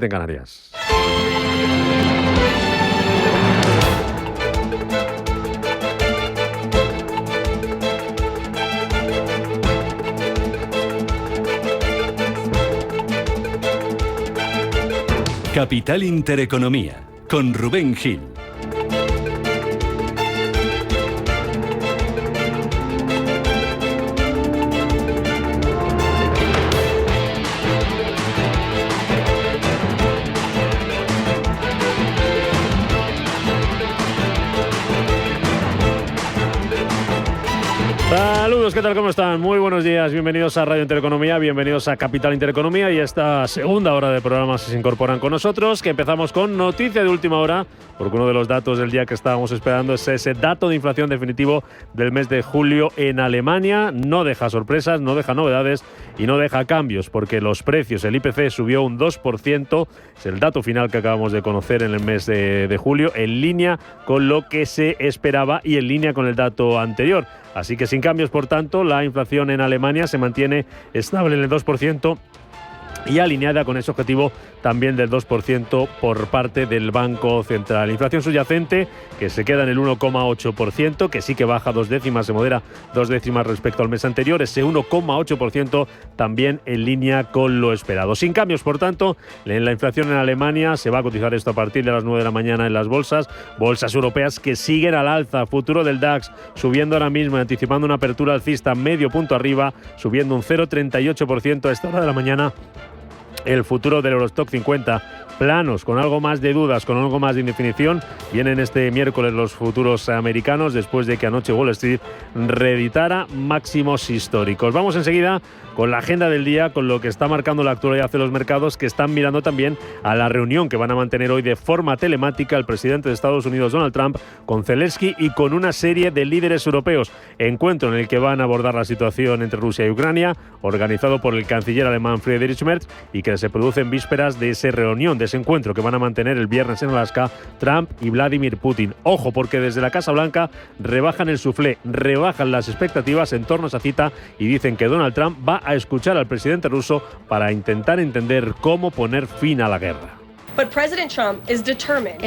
en Canarias. Capital Intereconomía, con Rubén Gil. Saludos, ¿qué tal? ¿Cómo están? Muy buenos días, bienvenidos a Radio Intereconomía, bienvenidos a Capital Intereconomía y esta segunda hora de programa se incorporan con nosotros, que empezamos con noticia de última hora, porque uno de los datos del día que estábamos esperando es ese dato de inflación definitivo del mes de julio en Alemania. No deja sorpresas, no deja novedades y no deja cambios, porque los precios, el IPC subió un 2%, es el dato final que acabamos de conocer en el mes de julio, en línea con lo que se esperaba y en línea con el dato anterior. Así que sin cambios, por tanto, la inflación en Alemania se mantiene estable en el 2% y alineada con ese objetivo también del 2% por parte del Banco Central. Inflación subyacente que se queda en el 1,8%, que sí que baja 2 décimas, se modera 2 décimas respecto al mes anterior. Ese 1,8% también en línea con lo esperado. Sin cambios, por tanto, en la inflación en Alemania se va a cotizar esto a partir de las 9 de la mañana en las bolsas europeas que siguen al alza. Futuro del DAX subiendo ahora mismo, anticipando una apertura alcista medio punto arriba, subiendo un 0,38% a esta hora de la mañana. El futuro del Eurostock 50, planos, con algo más de dudas, con algo más de indefinición. Vienen este miércoles los futuros americanos después de que anoche Wall Street reeditara máximos históricos. Vamos enseguida con la agenda del día, con lo que está marcando la actualidad de los mercados, que están mirando también a la reunión que van a mantener hoy de forma telemática el presidente de Estados Unidos, Donald Trump, con Zelensky y con una serie de líderes europeos. Encuentro en el que van a abordar la situación entre Rusia y Ucrania, organizado por el canciller alemán Friedrich Merz, y que se produce en vísperas de esa reunión, de ese encuentro que van a mantener el viernes en Alaska Trump y Vladimir Putin. Ojo, porque desde la Casa Blanca rebajan el suflé, rebajan las expectativas en torno a esa cita y dicen que Donald Trump va a escuchar al presidente ruso para intentar entender cómo poner fin a la guerra. El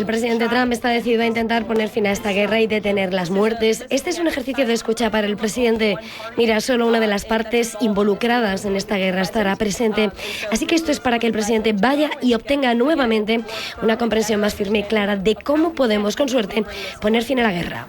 presidente Trump está decidido a intentar poner fin a esta guerra y detener las muertes. Este es un ejercicio de escucha para el presidente. Mira, solo una de las partes involucradas en esta guerra estará presente. Así que esto es para que el presidente vaya y obtenga nuevamente una comprensión más firme y clara de cómo podemos, con suerte, poner fin a la guerra.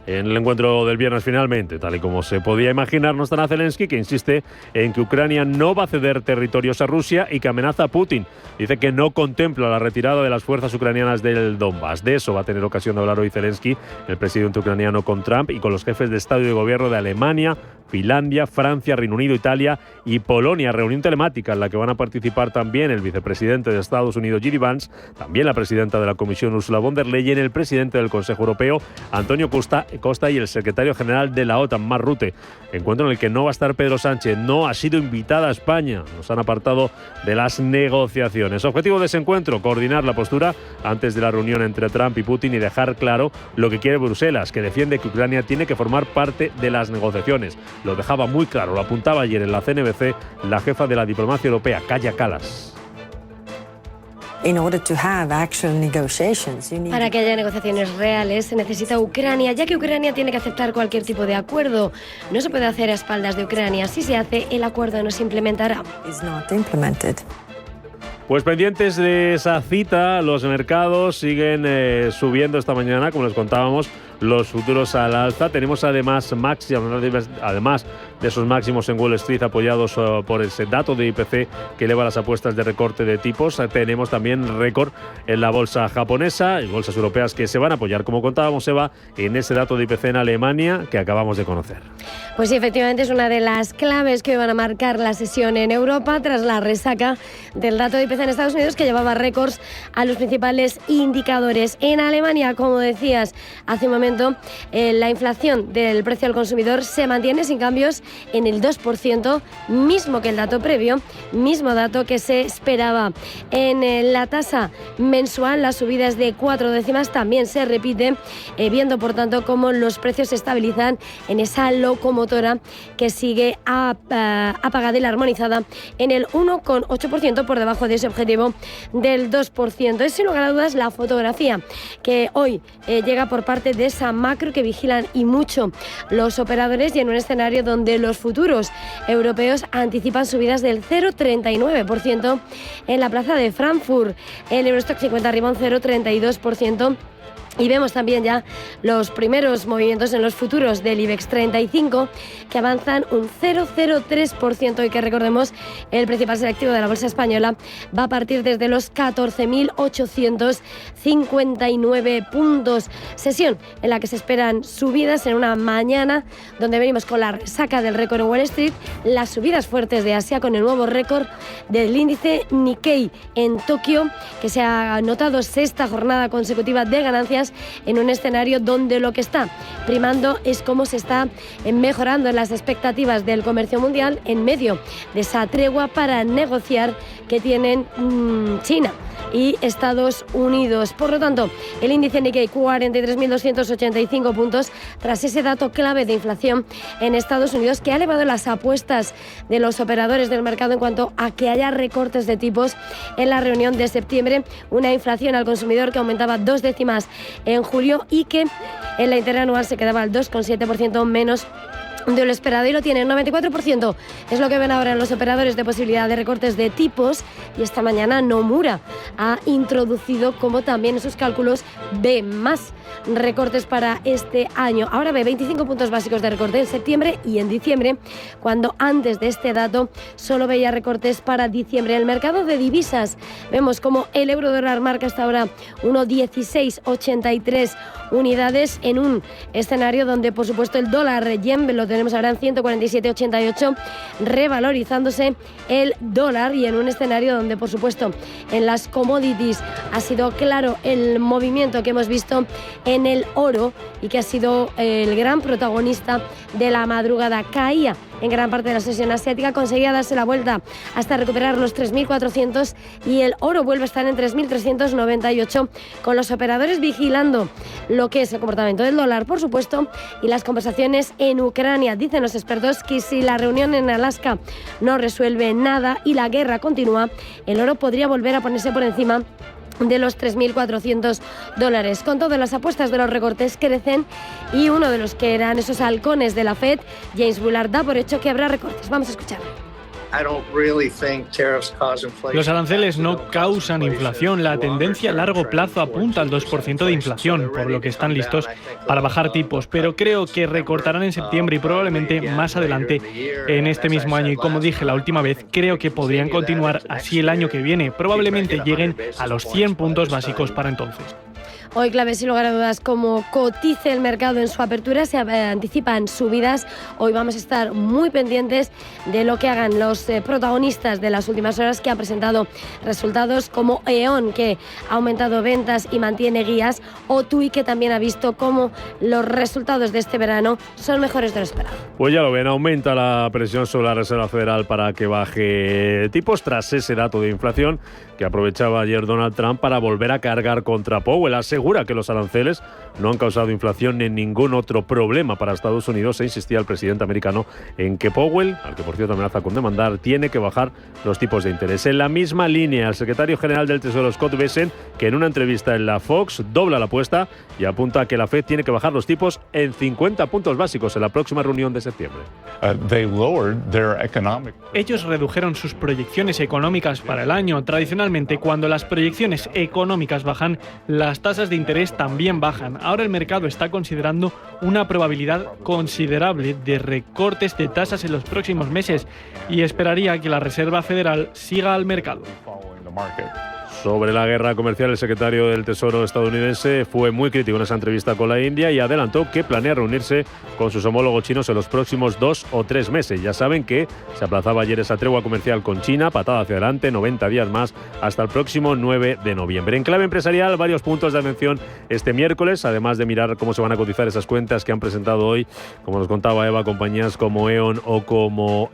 En el encuentro del viernes, finalmente, tal y como se podía imaginar, no estará Zelensky, que insiste en que Ucrania no va a ceder territorios a Rusia y que amenaza a Putin. Dice que no contempla la retirada de las fuerzas ucranianas del Donbass. De eso va a tener ocasión de hablar hoy Zelensky, el presidente ucraniano, con Trump y con los jefes de Estado y de Gobierno de Alemania, Finlandia, Francia, Reino Unido, Italia y Polonia. Reunión telemática en la que van a participar también el vicepresidente de Estados Unidos, J.D. Vance, también la presidenta de la Comisión, Ursula von der Leyen, el presidente del Consejo Europeo, Antonio Costa, y el secretario general de la OTAN, Mark Rutte. Encuentro en el que no va a estar Pedro Sánchez, no ha sido invitada a España. Nos han apartado de las negociaciones. Objetivo de ese encuentro, coordinar la postura antes de la reunión entre Trump y Putin y dejar claro lo que quiere Bruselas, que defiende que Ucrania tiene que formar parte de las negociaciones. Lo dejaba muy claro, lo apuntaba ayer en la CNBC la jefa de la diplomacia europea, Kaja Kallas. Para que haya negociaciones reales se necesita Ucrania, ya que Ucrania tiene que aceptar cualquier tipo de acuerdo. No se puede hacer a espaldas de Ucrania. Si se hace, el acuerdo no se implementará. Pues pendientes de esa cita, los mercados siguen subiendo esta mañana, como les contábamos, los futuros al alza. Tenemos además de esos máximos en Wall Street apoyados por ese dato de IPC que eleva las apuestas de recorte de tipos. Tenemos también récord en la bolsa japonesa y bolsas europeas que se van a apoyar, como contábamos, Eva, en ese dato de IPC en Alemania que acabamos de conocer. Pues sí, efectivamente es una de las claves que van a marcar la sesión en Europa tras la resaca del dato de IPC en Estados Unidos, que llevaba récords a los principales indicadores. En Alemania, como decías hace un momento, momento la inflación del precio al consumidor se mantiene sin cambios en el 2%, mismo que el dato previo, mismo dato que se esperaba. En la tasa mensual, las subidas de 4 décimas también se repiten, viendo por tanto cómo los precios se estabilizan en esa locomotora que sigue apagada y la armonizada en el 1,8% por debajo de ese objetivo del 2%. Es sin lugar a dudas la fotografía que hoy llega por parte de esa macro que vigilan y mucho los operadores, y en un escenario donde los futuros europeos anticipan subidas del 0,39% en la plaza de Frankfurt. El Eurostock 50 arriba un 0,32%. Y vemos también ya los primeros movimientos en los futuros del IBEX 35 que avanzan un 0,03% y que, recordemos, el principal selectivo de la bolsa española va a partir desde los 14.859 puntos. Sesión en la que se esperan subidas en una mañana donde venimos con la resaca del récord en Wall Street, las subidas fuertes de Asia con el nuevo récord del índice Nikkei en Tokio, que se ha notado sexta jornada consecutiva de ganancias en un escenario donde lo que está primando es cómo se está mejorando las expectativas del comercio mundial en medio de esa tregua para negociar que tienen China y Estados Unidos. Por lo tanto, el índice Nikkei 43.285 puntos tras ese dato clave de inflación en Estados Unidos que ha elevado las apuestas de los operadores del mercado en cuanto a que haya recortes de tipos en la reunión de septiembre. Una inflación al consumidor que aumentaba 2 décimas en julio y que en la interanual se quedaba al 2,7% menos de lo esperado, y lo tiene el 94%. Es lo que ven ahora los operadores de posibilidad de recortes de tipos, y esta mañana Nomura ha introducido, como también en sus cálculos, ve más recortes para este año. Ahora ve 25 puntos básicos de recorte en septiembre y en diciembre, cuando antes de este dato solo veía recortes para diciembre. En el mercado de divisas vemos como el euro dólar marca hasta ahora 1,1683 unidades en un escenario donde, por supuesto, el dólar yen lo tenemos ahora en 147,88, revalorizándose el dólar, y en un escenario donde, por supuesto, en las commodities ha sido claro el movimiento que hemos visto en el oro y que ha sido el gran protagonista de la madrugada. Caía en gran parte de la sesión asiática, conseguía darse la vuelta hasta recuperar los 3.400 y el oro vuelve a estar en 3.398, con los operadores vigilando lo que es el comportamiento del dólar, por supuesto, y las conversaciones en Ucrania. Dicen los expertos que si la reunión en Alaska no resuelve nada y la guerra continúa, el oro podría volver a ponerse por encima de los $3.400. Con todo, las apuestas de los recortes crecen, y uno de los que eran esos halcones de la Fed, James Bullard, da por hecho que habrá recortes. Vamos a escuchar. Los aranceles no causan inflación. La tendencia a largo plazo apunta al 2% de inflación, por lo que están listos para bajar tipos. Pero creo que recortarán en septiembre y probablemente más adelante en este mismo año. Y como dije la última vez, creo que podrían continuar así el año que viene. Probablemente lleguen a los 100 puntos básicos para entonces. Hoy clave, sin lugar a dudas, como cotice el mercado en su apertura, se anticipan subidas. Hoy vamos a estar muy pendientes de lo que hagan los protagonistas de las últimas horas, que han presentado resultados, como E.ON, que ha aumentado ventas y mantiene guías, o TUI, que también ha visto cómo los resultados de este verano son mejores de lo esperado. Pues ya lo ven, aumenta la presión sobre la Reserva Federal para que baje tipos tras ese dato de inflación que aprovechaba ayer Donald Trump para volver a cargar contra Powell. Asegura que los aranceles no han causado inflación ni ningún otro problema para Estados Unidos, e insistía el presidente americano en que Powell, al que por cierto amenaza con demandar, tiene que bajar los tipos de interés. En la misma línea, el secretario general del Tesoro, Scott Bessent, que en una entrevista en la Fox dobla la apuesta y apunta a que la Fed tiene que bajar los tipos en 50 puntos básicos en la próxima reunión de septiembre. Ellos redujeron sus proyecciones económicas para el año. Tradicionalmente, cuando las proyecciones económicas bajan, las tasas de interés también bajan. Ahora el mercado está considerando una probabilidad considerable de recortes de tasas en los próximos meses y esperaría que la Reserva Federal siga al mercado. Sobre la guerra comercial, el secretario del Tesoro estadounidense fue muy crítico en esa entrevista con la India y adelantó que planea reunirse con sus homólogos chinos en los próximos 2 o 3 meses. Ya saben que se aplazaba ayer esa tregua comercial con China, patada hacia adelante, 90 días más, hasta el próximo 9 de noviembre. En clave empresarial, varios puntos de atención este miércoles, además de mirar cómo se van a cotizar esas cuentas que han presentado hoy, como nos contaba Eva, compañías como E.ON o como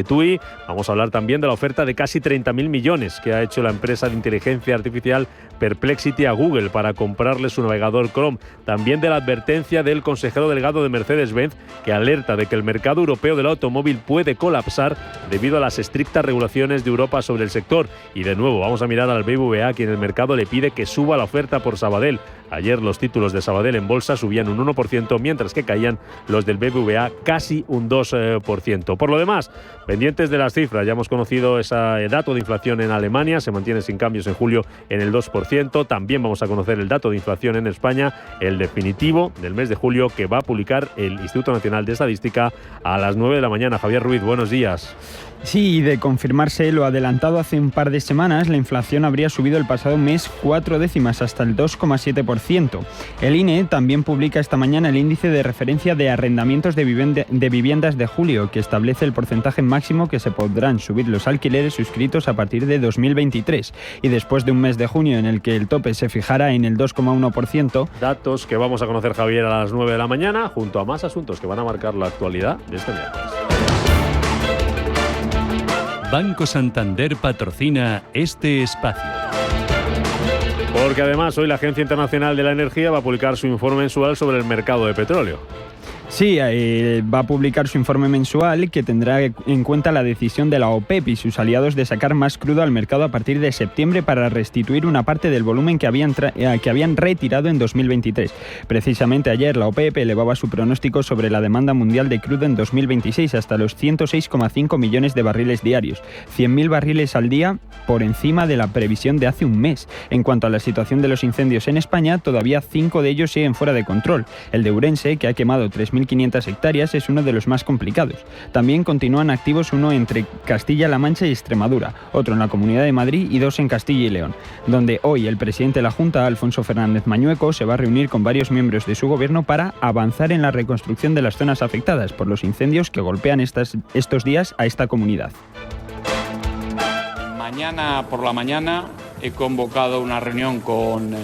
TUI. Vamos a hablar también de la oferta de casi 30.000 millones que ha hecho la empresa de inteligencia artificial Perplexity a Google para comprarle su navegador Chrome. También de la advertencia del consejero delegado de Mercedes-Benz, que alerta de que el mercado europeo del automóvil puede colapsar debido a las estrictas regulaciones de Europa sobre el sector. Y de nuevo vamos a mirar al BBVA, quien el mercado le pide que suba la oferta por Sabadell. Ayer los títulos de Sabadell en bolsa subían un 1%, mientras que caían los del BBVA casi un 2%. Por lo demás, pendientes de las cifras, ya hemos conocido ese dato de inflación en Alemania, se mantiene sin cambios en julio en el 2%. También vamos a conocer el dato de inflación en España, el definitivo del mes de julio, que va a publicar el Instituto Nacional de Estadística a las 9 de la mañana. Javier Ruiz, buenos días. Sí, y de confirmarse lo adelantado hace un par de semanas, la inflación habría subido el pasado mes 4 décimas hasta el 2,7%. El INE también publica esta mañana el índice de referencia de arrendamientos de viviendas de julio, que establece el porcentaje máximo que se podrán subir los alquileres suscritos a partir de 2023. Y después de un mes de junio en el que el tope se fijara en el 2,1%. Datos que vamos a conocer, Javier, a las 9 de la mañana, junto a más asuntos que van a marcar la actualidad de este miércoles. Banco Santander patrocina este espacio. Porque además hoy la Agencia Internacional de la Energía va a publicar su informe mensual sobre el mercado de petróleo. Sí, va a publicar su informe mensual que tendrá en cuenta la decisión de la OPEP y sus aliados de sacar más crudo al mercado a partir de septiembre para restituir una parte del volumen que habían retirado en 2023. Precisamente ayer la OPEP elevaba su pronóstico sobre la demanda mundial de crudo en 2026 hasta los 106,5 millones de barriles diarios, 100.000 barriles al día por encima de la previsión de hace un mes. En cuanto a la situación de los incendios en España, todavía 5 de ellos siguen fuera de control. El de Ourense, que ha quemado 3.500 hectáreas, es uno de los más complicados. También continúan activos uno entre Castilla-La Mancha y Extremadura, otro en la Comunidad de Madrid y 2 en Castilla y León, donde hoy el presidente de la Junta, Alfonso Fernández Mañueco, se va a reunir con varios miembros de su gobierno para avanzar en la reconstrucción de las zonas afectadas por los incendios que golpean estos días a esta comunidad. Mañana por la mañana he convocado una reunión con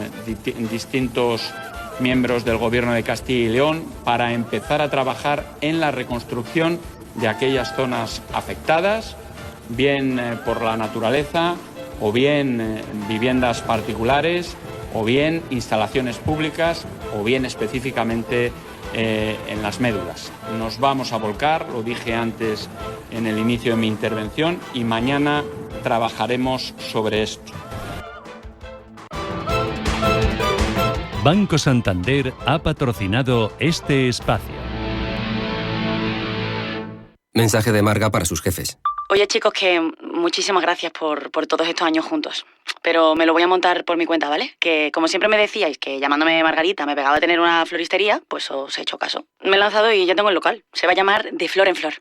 distintos miembros del Gobierno de Castilla y León para empezar a trabajar en la reconstrucción de aquellas zonas afectadas, bien por la naturaleza, o bien viviendas particulares, o bien instalaciones públicas, o bien específicamente en las médulas. Nos vamos a volcar, lo dije antes en el inicio de mi intervención, y mañana trabajaremos sobre esto. Banco Santander ha patrocinado este espacio. Mensaje de Marga para sus jefes. Oye, chicos, que muchísimas gracias por todos estos años juntos. Pero me lo voy a montar por mi cuenta, ¿vale? Que como siempre me decíais que llamándome Margarita me pegaba a tener una floristería, pues os he hecho caso. Me he lanzado y ya tengo el local. Se va a llamar De Flor en Flor.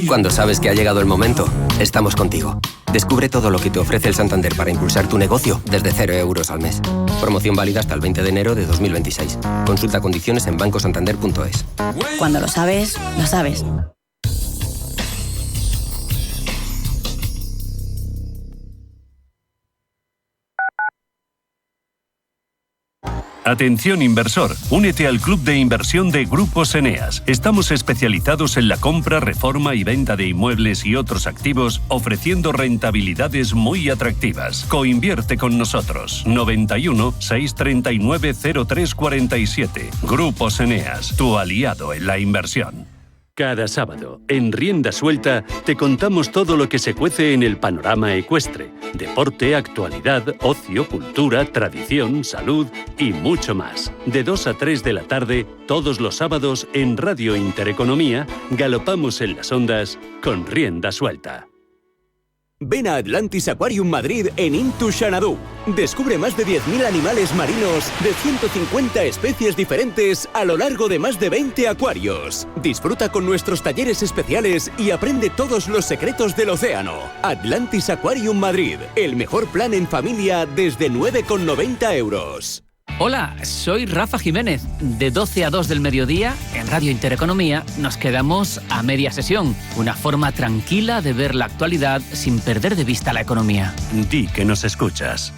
Cuando sabes que ha llegado el momento, estamos contigo. Descubre todo lo que te ofrece el Santander para impulsar tu negocio desde 0 euros al mes. Promoción válida hasta el 20 de enero de 2026. Consulta condiciones en bancosantander.es. Cuando lo sabes, lo sabes. Atención inversor, únete al club de inversión de Grupos Eneas. Estamos especializados en la compra, reforma y venta de inmuebles y otros activos, ofreciendo rentabilidades muy atractivas. Coinvierte con nosotros. 91 639 0347. Grupos Eneas, tu aliado en la inversión. Cada sábado, en Rienda Suelta, te contamos todo lo que se cuece en el panorama ecuestre. Deporte, actualidad, ocio, cultura, tradición, salud y mucho más. De 2 a 3 de la tarde, todos los sábados, en Radio Intereconomía, galopamos en las ondas con Rienda Suelta. Ven a Atlantis Aquarium Madrid en Into Xanadu. Descubre más de 10.000 animales marinos de 150 especies diferentes a lo largo de más de 20 acuarios. Disfruta con nuestros talleres especiales y aprende todos los secretos del océano. Atlantis Aquarium Madrid, el mejor plan en familia desde 9,90 euros. Hola, soy Rafa Jiménez. De 12 a 2 del mediodía, en Radio Intereconomía, nos quedamos a media sesión. Una forma tranquila de ver la actualidad sin perder de vista la economía. Di que nos escuchas.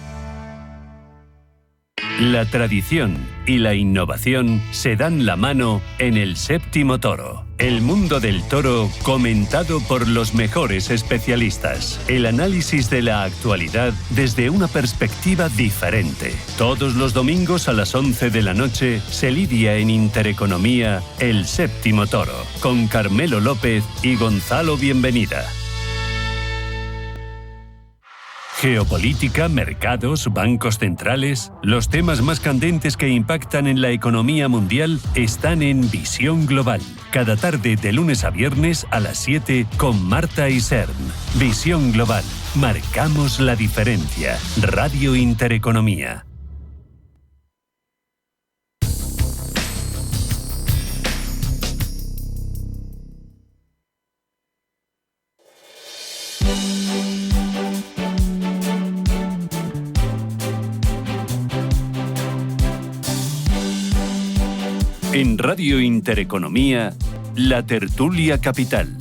La tradición y la innovación se dan la mano en el Séptimo Toro. El mundo del toro comentado por los mejores especialistas. El análisis de la actualidad desde una perspectiva diferente. Todos los domingos a las 11 de la noche se lidia en Intereconomía El Séptimo Toro con Carmelo López y Gonzalo Bienvenida. Geopolítica, mercados, bancos centrales. Los temas más candentes que impactan en la economía mundial están en Visión Global. Cada tarde de lunes a viernes a las 7 con Marta Isern. Visión Global. Marcamos la diferencia. Radio Intereconomía. En Radio Intereconomía, La Tertulia Capital.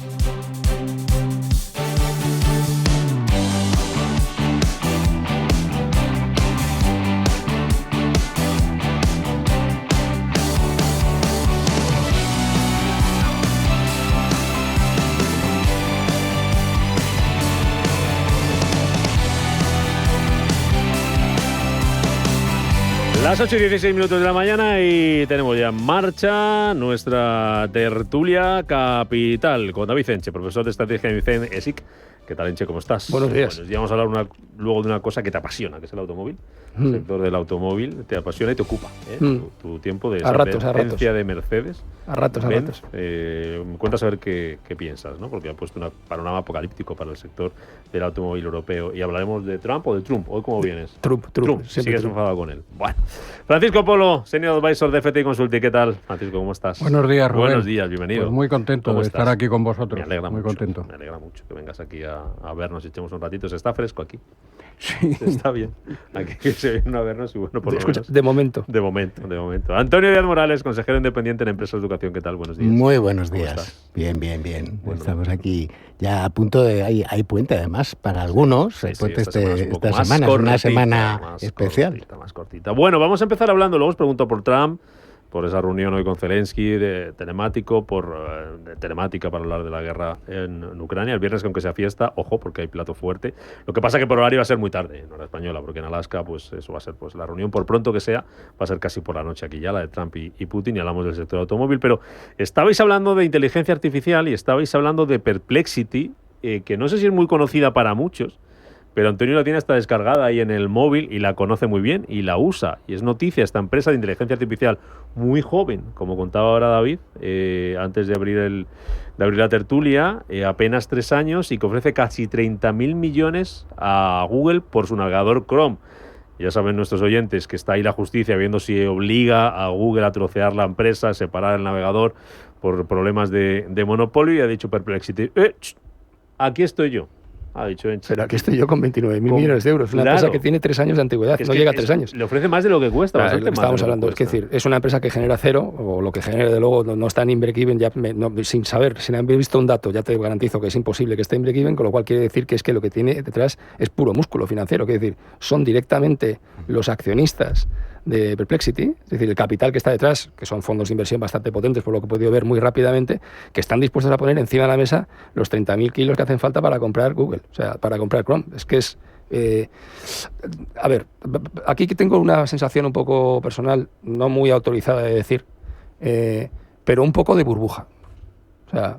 Las 8 y 16 minutos de la mañana y tenemos ya en marcha nuestra tertulia capital con David Enche, profesor de estrategia en ESIC. ¿Qué tal, Enche? ¿Cómo estás? Buenos días. Bueno, ya vamos a hablar luego de una cosa que te apasiona, que es el automóvil. El sector del automóvil te apasiona y te ocupa, ¿eh? Tu tiempo de dependencia de Mercedes. A ratos. Cuentas a ver qué piensas, ¿no? Porque ha puesto un panorama apocalíptico para el sector del automóvil europeo. ¿Y hablaremos de Trump o de Trump? ¿Hoy cómo vienes? Trump. Sigues enfadado con él. Bueno. Francisco Polo, Senior Advisor de FTI Consulting. ¿Qué tal, Francisco? ¿Cómo estás? Buenos días, Rubén. Buenos días, bienvenido. Pues muy contento de estar aquí con vosotros. Me alegra muy mucho, contento. Me alegra mucho que vengas aquí a vernos y echemos un ratito. Se está fresco aquí. Sí. Está bien. Aquí que se vienen a vernos y bueno, por lo menos. De momento. De momento. Antonio Díaz Morales, consejero independiente en Empresas de Educación. ¿Qué tal? Buenos días. Muy buenos días. ¿Estás? Bien. Bueno. Estamos aquí ya a punto de... Hay puente además para algunos. Sí, el puente esta semana es una semana especial. Más cortita. Bueno, vamos a empezar hablando. Luego os pregunto por Trump, por esa reunión hoy con Zelensky de telemática para hablar de la guerra en Ucrania. El viernes, que aunque sea fiesta, ojo, porque hay plato fuerte. Lo que pasa que por horario va a ser muy tarde, en hora española, porque en Alaska, pues eso va a ser, pues la reunión, por pronto que sea, va a ser casi por la noche aquí ya, la de Trump y Putin, y hablamos del sector automóvil. Pero estabais hablando de inteligencia artificial y estabais hablando de Perplexity, que no sé si es muy conocida para muchos, pero Antonio la tiene hasta descargada ahí en el móvil y la conoce muy bien y la usa. Y es noticia esta empresa de inteligencia artificial muy joven, como contaba ahora David, antes de abrir la tertulia, apenas 3 años, y que ofrece casi 30.000 millones a Google por su navegador Chrome. Ya saben nuestros oyentes que está ahí la justicia viendo si obliga a Google a trocear la empresa, a separar el navegador por problemas de monopolio, y ha dicho Perplexity, aquí estoy yo. Ha dicho Enche. Pero aquí estoy yo con 29.000 millones de euros. Una empresa que tiene 3 años de antigüedad, no llega a 3 años. Le ofrece más de lo que cuesta. Claro, lo que estamos hablando. Es decir, es una empresa que genera cero, o lo que genere de luego no está en break-even, sin haber visto un dato, ya te garantizo que es imposible que esté en break-even, con lo cual quiere decir que es que lo que tiene detrás es puro músculo financiero. Quiere decir, son directamente los accionistas de Perplexity, es decir, el capital que está detrás, que son fondos de inversión bastante potentes, por lo que he podido ver muy rápidamente, que están dispuestos a poner encima de la mesa los 30.000 kilos que hacen falta para comprar Google, o sea, para comprar Chrome. Es que es... a ver, aquí tengo una sensación un poco personal, no muy autorizada de decir, pero un poco de burbuja. O sea,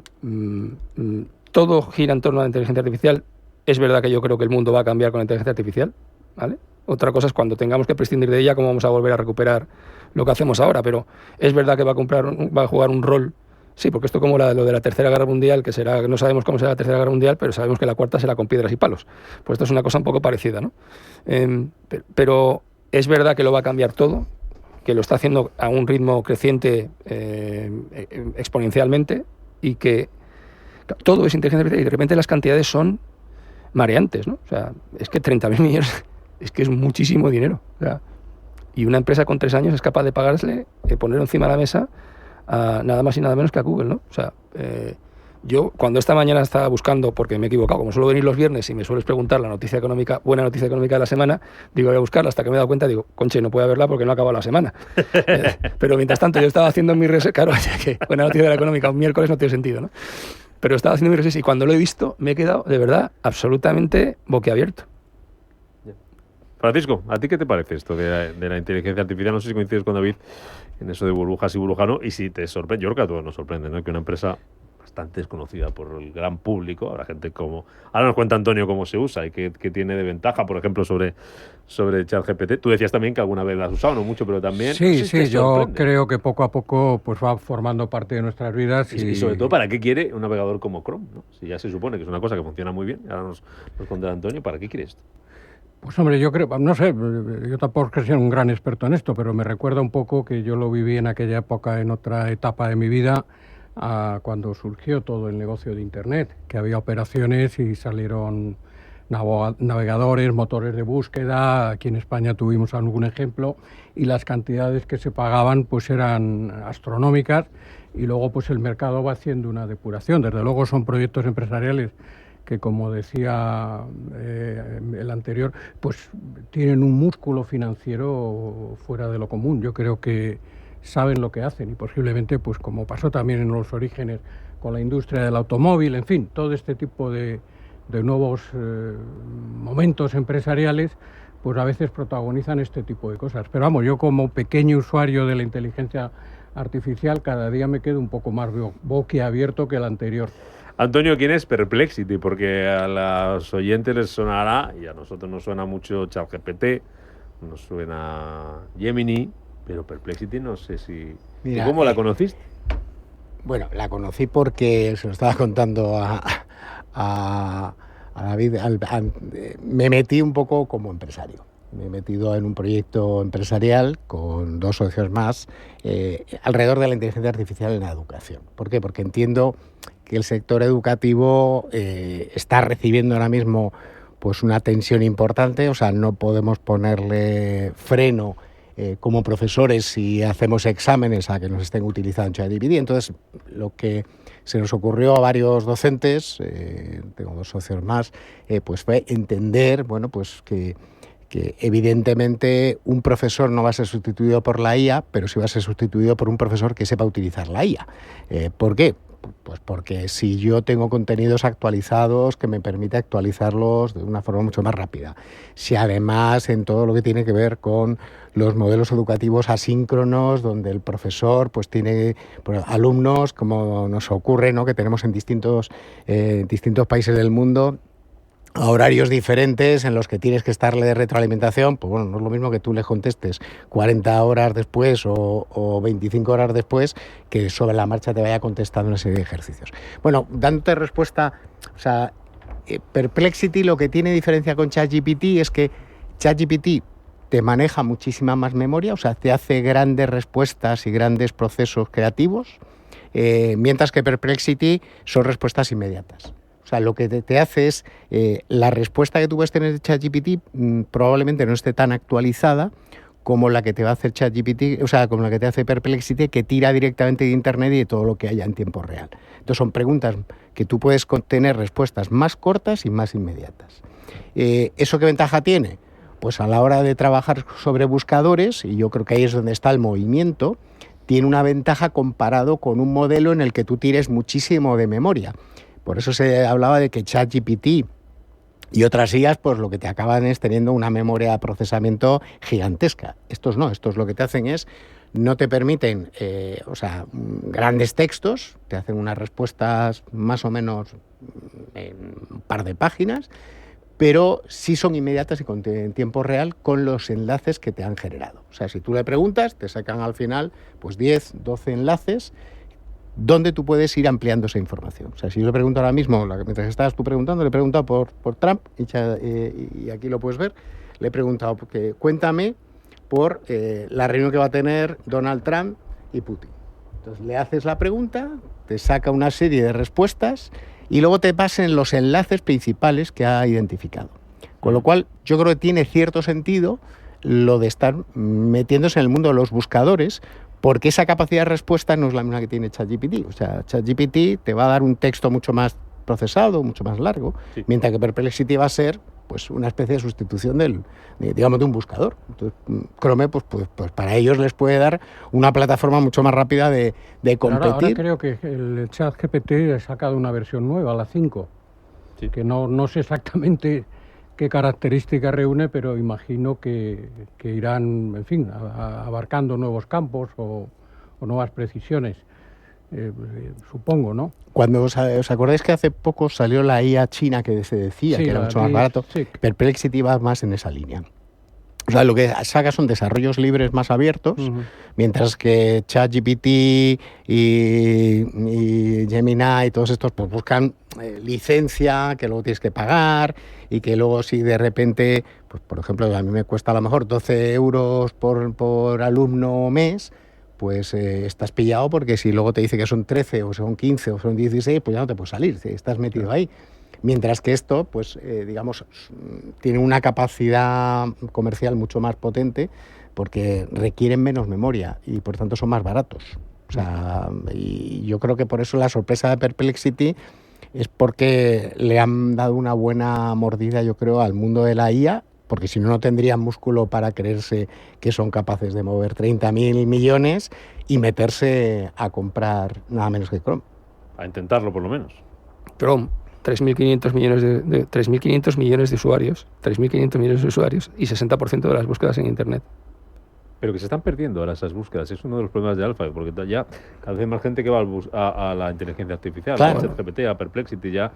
todo gira en torno a la inteligencia artificial. Es verdad que yo creo que el mundo va a cambiar con la inteligencia artificial, ¿vale? Otra cosa es cuando tengamos que prescindir de ella, cómo vamos a volver a recuperar lo que hacemos ahora, pero es verdad que va a jugar un rol Sí, porque esto como lo de la Tercera Guerra Mundial, que no sabemos cómo será la Tercera Guerra Mundial, pero sabemos que la cuarta será con piedras y palos. Pues esto es una cosa un poco parecida, ¿no? Pero es verdad que lo va a cambiar todo, que lo está haciendo a un ritmo creciente exponencialmente, y que todo es inteligencia artificial, y de repente las cantidades son mareantes, ¿no? O sea, es que 30.000 millones es que es muchísimo dinero. O sea, y una empresa con 3 años es capaz de pagarle, poner encima de la mesa a nada más y nada menos que a Google, ¿no? O sea, yo cuando esta mañana estaba buscando, porque me he equivocado, como suelo venir los viernes y me sueles preguntar la noticia económica, buena noticia económica de la semana, digo, voy a buscarla, hasta que me he dado cuenta, digo, conche, no puedo haberla porque no ha acabado la semana. Pero mientras tanto yo estaba haciendo mi research, claro, que buena noticia de la económica un miércoles no tiene sentido, ¿no? Pero estaba haciendo mi research y cuando lo he visto me he quedado, de verdad, absolutamente boquiabierto. Francisco, ¿a ti qué te parece esto de la inteligencia artificial? No sé si coincides con David en eso de burbujas y burbujano, y si te sorprende, yo creo que a todos nos sorprende, ¿no? Que una empresa bastante desconocida por el gran público, habrá gente como... Ahora nos cuenta Antonio cómo se usa y qué tiene de ventaja, por ejemplo, sobre ChatGPT. Tú decías también que alguna vez la has usado, no mucho, pero también... Sí, yo creo que poco a poco pues va formando parte de nuestras vidas. Y sobre todo, ¿para qué quiere un navegador como Chrome, ¿no? Si ya se supone que es una cosa que funciona muy bien, ahora nos contará Antonio, ¿para qué quiere esto? Pues hombre, yo creo, no sé, yo tampoco creo que sea un gran experto en esto, pero me recuerda un poco que yo lo viví en aquella época, en otra etapa de mi vida, cuando surgió todo el negocio de Internet, que había operaciones y salieron navegadores, motores de búsqueda. Aquí en España tuvimos algún ejemplo, y las cantidades que se pagaban pues eran astronómicas, y luego pues el mercado va haciendo una depuración. Desde luego son proyectos empresariales que, como decía el anterior, pues tienen un músculo financiero fuera de lo común. Yo creo que saben lo que hacen, y posiblemente, pues como pasó también en los orígenes con la industria del automóvil, en fin, todo este tipo de nuevos momentos empresariales, pues a veces protagonizan este tipo de cosas. Pero vamos, yo como pequeño usuario de la inteligencia artificial cada día me quedo un poco más boquiabierto que el anterior. Antonio, ¿quién es Perplexity? Porque a los oyentes les sonará, y a nosotros nos suena mucho ChatGPT, nos suena Gemini, pero Perplexity no sé si... Mira, ¿cómo la conociste? Bueno, la conocí porque se lo estaba contando a David. Me metí un poco como empresario. Me he metido en un proyecto empresarial con 2 socios más alrededor de la inteligencia artificial en la educación. ¿Por qué? Porque entiendo que el sector educativo está recibiendo ahora mismo pues una tensión importante. O sea, no podemos ponerle freno como profesores si hacemos exámenes a que nos estén utilizando ChatGPT. Entonces, lo que se nos ocurrió a varios docentes, tengo 2 socios más, pues fue entender, bueno, pues que evidentemente un profesor no va a ser sustituido por la IA, pero sí va a ser sustituido por un profesor que sepa utilizar la IA. ¿Por qué? Pues porque si yo tengo contenidos actualizados, que me permite actualizarlos de una forma mucho más rápida. Si además en todo lo que tiene que ver con los modelos educativos asíncronos, donde el profesor pues tiene alumnos, como nos ocurre, ¿no?, que tenemos en distintos países del mundo, a horarios diferentes en los que tienes que estarle de retroalimentación, pues bueno, no es lo mismo que tú le contestes 40 horas después o 25 horas después, que sobre la marcha te vaya contestando una serie de ejercicios. Bueno, dándote respuesta, o sea, Perplexity lo que tiene diferencia con ChatGPT es que ChatGPT te maneja muchísima más memoria, o sea, te hace grandes respuestas y grandes procesos creativos, mientras que Perplexity son respuestas inmediatas. O sea, lo que te hace es, la respuesta que tú puedes tener de ChatGPT probablemente no esté tan actualizada como la que te va a hacer ChatGPT, o sea, como la que te hace Perplexity, que tira directamente de Internet y de todo lo que haya en tiempo real. Entonces son preguntas que tú puedes tener respuestas más cortas y más inmediatas. ¿Eso qué ventaja tiene? Pues a la hora de trabajar sobre buscadores, y yo creo que ahí es donde está el movimiento, tiene una ventaja comparado con un modelo en el que tú tires muchísimo de memoria. Por eso se hablaba de que ChatGPT y otras IAs, pues lo que te acaban es teniendo una memoria de procesamiento gigantesca. Estos no, estos lo que te hacen es, no te permiten, grandes textos, te hacen unas respuestas más o menos en un par de páginas, pero sí son inmediatas y en tiempo real con los enlaces que te han generado. O sea, si tú le preguntas, te sacan al final pues 10, 12 enlaces donde tú puedes ir ampliando esa información. O sea, si yo le pregunto ahora mismo, mientras estabas tú preguntando, le he preguntado por Trump, y aquí lo puedes ver, le he preguntado, porque cuéntame por la reunión que va a tener Donald Trump y Putin. Entonces le haces la pregunta, te saca una serie de respuestas y luego te pasan los enlaces principales que ha identificado. Con lo cual, yo creo que tiene cierto sentido lo de estar metiéndose en el mundo de los buscadores, porque esa capacidad de respuesta no es la misma que tiene ChatGPT. O sea, ChatGPT te va a dar un texto mucho más procesado, mucho más largo, mientras que Perplexity va a ser pues una especie de sustitución de un buscador. Entonces, Chrome, pues para ellos les puede dar una plataforma mucho más rápida de competir. Ahora creo que el ChatGPT ha sacado una versión nueva, la 5, que no sé exactamente qué características reúne, pero imagino que irán, en fin, abarcando nuevos campos o nuevas precisiones. Supongo, ¿no? Cuando os acordáis que hace poco salió la IA china que se decía que era mucho más barato, Perplexity va más en esa línea. O sea, lo que saca son desarrollos libres más abiertos, mientras que ChatGPT y Gemini y todos estos pues buscan licencia que luego tienes que pagar y que luego si de repente, pues por ejemplo, a mí me cuesta a lo mejor 12 euros por alumno o mes, pues estás pillado porque si luego te dice que son 13 o son 15 o son 16, pues ya no te puedes salir, estás metido ahí. Mientras que esto, pues digamos, tiene una capacidad comercial mucho más potente porque requieren menos memoria y por tanto son más baratos. O sea, y yo creo que por eso la sorpresa de Perplexity es porque le han dado una buena mordida, yo creo, al mundo de la IA, porque si no, no tendrían músculo para creerse que son capaces de mover 30.000 millones y meterse a comprar nada menos que Chrome. A intentarlo, por lo menos. Chrome, 3.500 millones de usuarios, 3.500 millones de usuarios y 60% de las búsquedas en Internet. Pero que se están perdiendo ahora esas búsquedas. Es uno de los problemas de Alpha, porque ya cada vez hay más gente que va a la inteligencia artificial, claro, a ChatGPT, a Perplexity, ya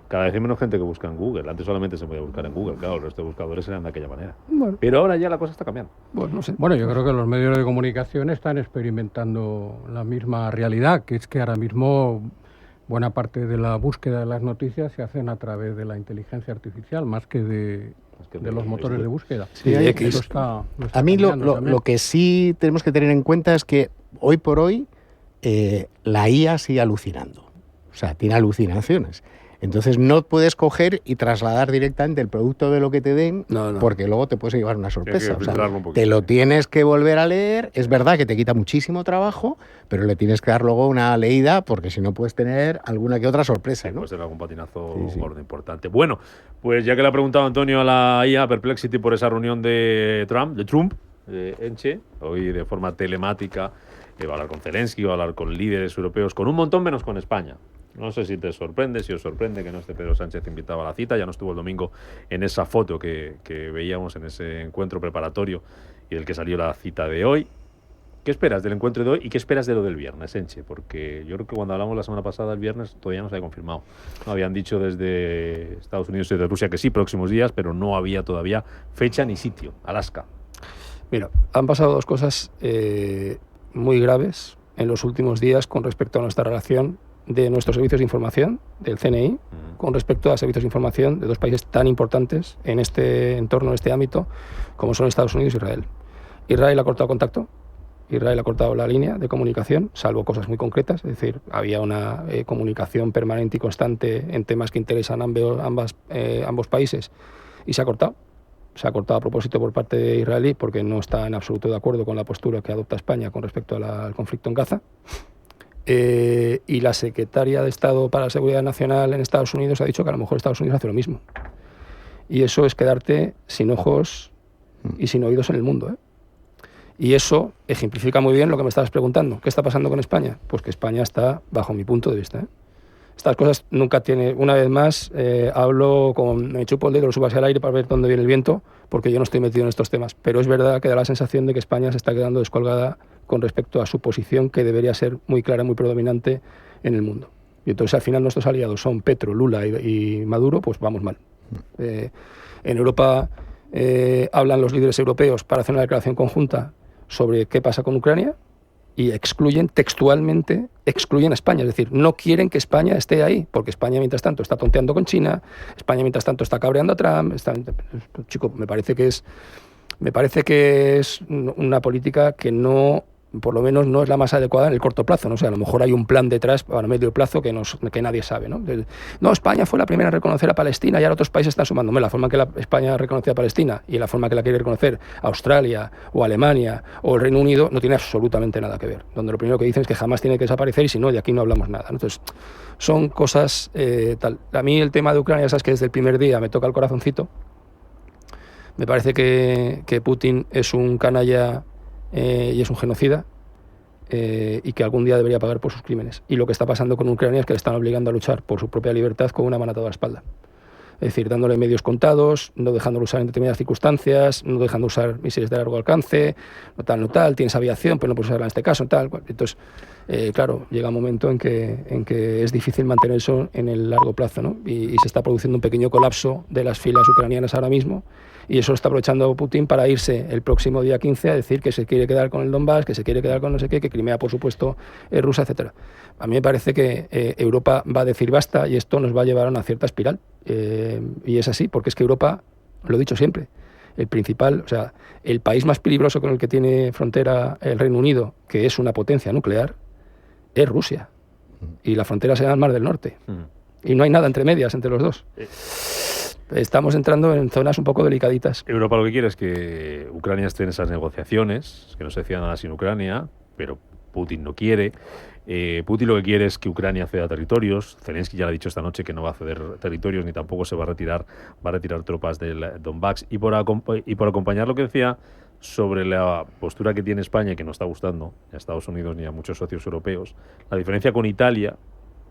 cada vez hay menos gente que busca en Google. Antes solamente se podía buscar en Google, claro, el resto de buscadores eran de aquella manera. Bueno. Pero ahora ya la cosa está cambiando. Bueno, no sé. Bueno, yo creo que los medios de comunicación están experimentando la misma realidad, que es que ahora mismo buena parte de la búsqueda de las noticias se hacen a través de la inteligencia artificial, más que de los motores de búsqueda. Sí, eso está a mí lo que sí tenemos que tener en cuenta es que hoy por hoy la IA sigue alucinando. O sea, tiene alucinaciones. Entonces no puedes coger y trasladar directamente el producto de lo que te den, porque luego te puedes llevar una sorpresa. O sea, te lo tienes que volver a leer. Es verdad que te quita muchísimo trabajo, pero le tienes que dar luego una leída, porque si no puedes tener alguna que otra sorpresa, ¿no? Puede ser algún patinazo gordo importante. Bueno, pues ya que le ha preguntado Antonio a la IA Perplexity por esa reunión de Trump, Enche, hoy de forma telemática, va a hablar con Zelensky, va a hablar con líderes europeos, con un montón menos con España. No sé si te sorprende, si os sorprende que no esté Pedro Sánchez invitado a la cita. Ya no estuvo el domingo en esa foto que veíamos en ese encuentro preparatorio y del que salió la cita de hoy. ¿Qué esperas del encuentro de hoy y qué esperas de lo del viernes, Enche? Porque yo creo que cuando hablamos la semana pasada, el viernes, todavía no se había confirmado. No habían dicho desde Estados Unidos y desde Rusia que sí, próximos días, pero no había todavía fecha ni sitio. Alaska. Mira, han pasado dos cosas muy graves en los últimos días con respecto a nuestra relación de nuestros servicios de información, del CNI, con respecto a servicios de información de dos países tan importantes en este entorno, en este ámbito, como son Estados Unidos e Israel. Israel ha cortado contacto, Israel ha cortado la línea de comunicación, salvo cosas muy concretas, es decir, había una comunicación permanente y constante en temas que interesan ambos países, y se ha cortado. Se ha cortado a propósito por parte de israelí porque no está en absoluto de acuerdo con la postura que adopta España con respecto al conflicto en Gaza. Y la secretaria de Estado para la Seguridad Nacional en Estados Unidos ha dicho que a lo mejor Estados Unidos hace lo mismo. Y eso es quedarte sin ojos y sin oídos en el mundo, ¿eh? Y eso ejemplifica muy bien lo que me estabas preguntando. ¿Qué está pasando con España? Pues que España está, bajo mi punto de vista, ¿eh? Estas cosas nunca tiene... Una vez más, me chupo el dedo, lo subo hacia el aire para ver dónde viene el viento, porque yo no estoy metido en estos temas. Pero es verdad que da la sensación de que España se está quedando descolgada con respecto a su posición, que debería ser muy clara, muy predominante en el mundo. Y entonces, al final, nuestros aliados son Petro, Lula y Maduro, pues vamos mal. En Europa hablan los líderes europeos para hacer una declaración conjunta sobre qué pasa con Ucrania, y textualmente excluyen a España, es decir, no quieren que España esté ahí, porque España mientras tanto está tonteando con China, España mientras tanto está cabreando a Trump, chico, me parece que es una política que no, por lo menos no es la más adecuada en el corto plazo, ¿no? O sea, a lo mejor hay un plan detrás para medio plazo que nadie sabe, ¿no? No, España fue la primera en reconocer a Palestina y ahora otros países están sumando. La forma que España reconoce a Palestina y la forma que la quiere reconocer Australia o Alemania o el Reino Unido no tiene absolutamente nada que ver. Donde lo primero que dicen es que jamás tiene que desaparecer y si no, de aquí no hablamos nada, ¿no? Entonces, son cosas tal. A mí el tema de Ucrania, sabes que desde el primer día me toca el corazoncito. Me parece que Putin es un canalla y es un genocida y que algún día debería pagar por sus crímenes. Y lo que está pasando con Ucrania es que le están obligando a luchar por su propia libertad con una mano a la espalda. Es decir, dándole medios contados, no dejándolo usar en determinadas circunstancias, no dejando usar misiles de largo alcance, no tal, tienes aviación, pero no puedes usarla en este caso, tal. Entonces, claro, llega un momento en que es difícil mantener eso en el largo plazo, ¿no? Y se está produciendo un pequeño colapso de las filas ucranianas ahora mismo. Y eso lo está aprovechando Putin para irse el próximo día 15 a decir que se quiere quedar con el Donbass, que se quiere quedar con no sé qué, que Crimea, por supuesto, es rusa, etcétera. A mí me parece que Europa va a decir basta y esto nos va a llevar a una cierta espiral. Y es así, porque es que Europa, lo he dicho siempre, el país más peligroso con el que tiene frontera el Reino Unido, que es una potencia nuclear, es Rusia. Y la frontera se llama el Mar del Norte. Y no hay nada entre medias entre los dos. Estamos entrando en zonas un poco delicaditas. Europa lo que quiere es que Ucrania esté en esas negociaciones, que no se decida nada sin Ucrania, pero Putin no quiere. Putin lo que quiere es que Ucrania ceda territorios. Zelensky ya le ha dicho esta noche que no va a ceder territorios ni tampoco se va a retirar tropas del Donbass. Y por acompañar lo que decía sobre la postura que tiene España y que no está gustando ni a Estados Unidos ni a muchos socios europeos, la diferencia con Italia,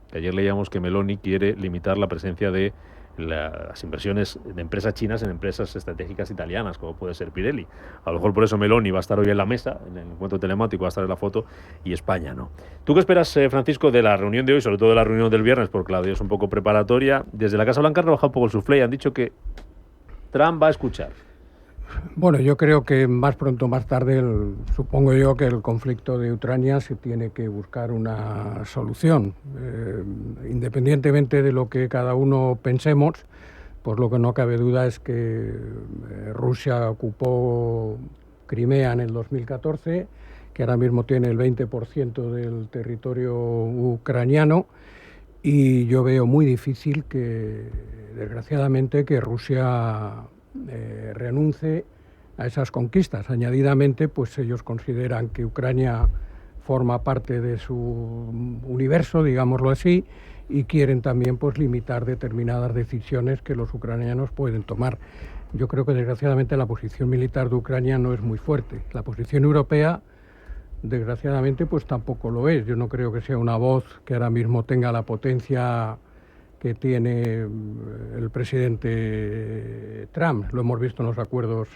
que ayer leíamos que Meloni quiere limitar la presencia de las inversiones de empresas chinas en empresas estratégicas italianas, como puede ser Pirelli. A lo mejor por eso Meloni va a estar hoy en la mesa, en el encuentro telemático, va a estar en la foto, y España no. ¿Tú qué esperas, Francisco, de la reunión de hoy, sobre todo de la reunión del viernes, porque la de hoy es un poco preparatoria? Desde la Casa Blanca han rebajado un poco el suflé y han dicho que Trump va a escuchar. Bueno, yo creo que más pronto o más tarde, supongo yo que el conflicto de Ucrania se tiene que buscar una solución. Independientemente de lo que cada uno pensemos, pues lo que no cabe duda es que Rusia ocupó Crimea en el 2014, que ahora mismo tiene el 20% del territorio ucraniano, y yo veo muy difícil que, desgraciadamente, que Rusia renuncie a esas conquistas. Añadidamente, pues ellos consideran que Ucrania forma parte de su universo, digámoslo así, y quieren también pues limitar determinadas decisiones que los ucranianos pueden tomar. Yo creo que desgraciadamente la posición militar de Ucrania no es muy fuerte. La posición europea, desgraciadamente, pues tampoco lo es. Yo no creo que sea una voz que ahora mismo tenga la potencia que tiene el presidente Trump. Lo hemos visto en los acuerdos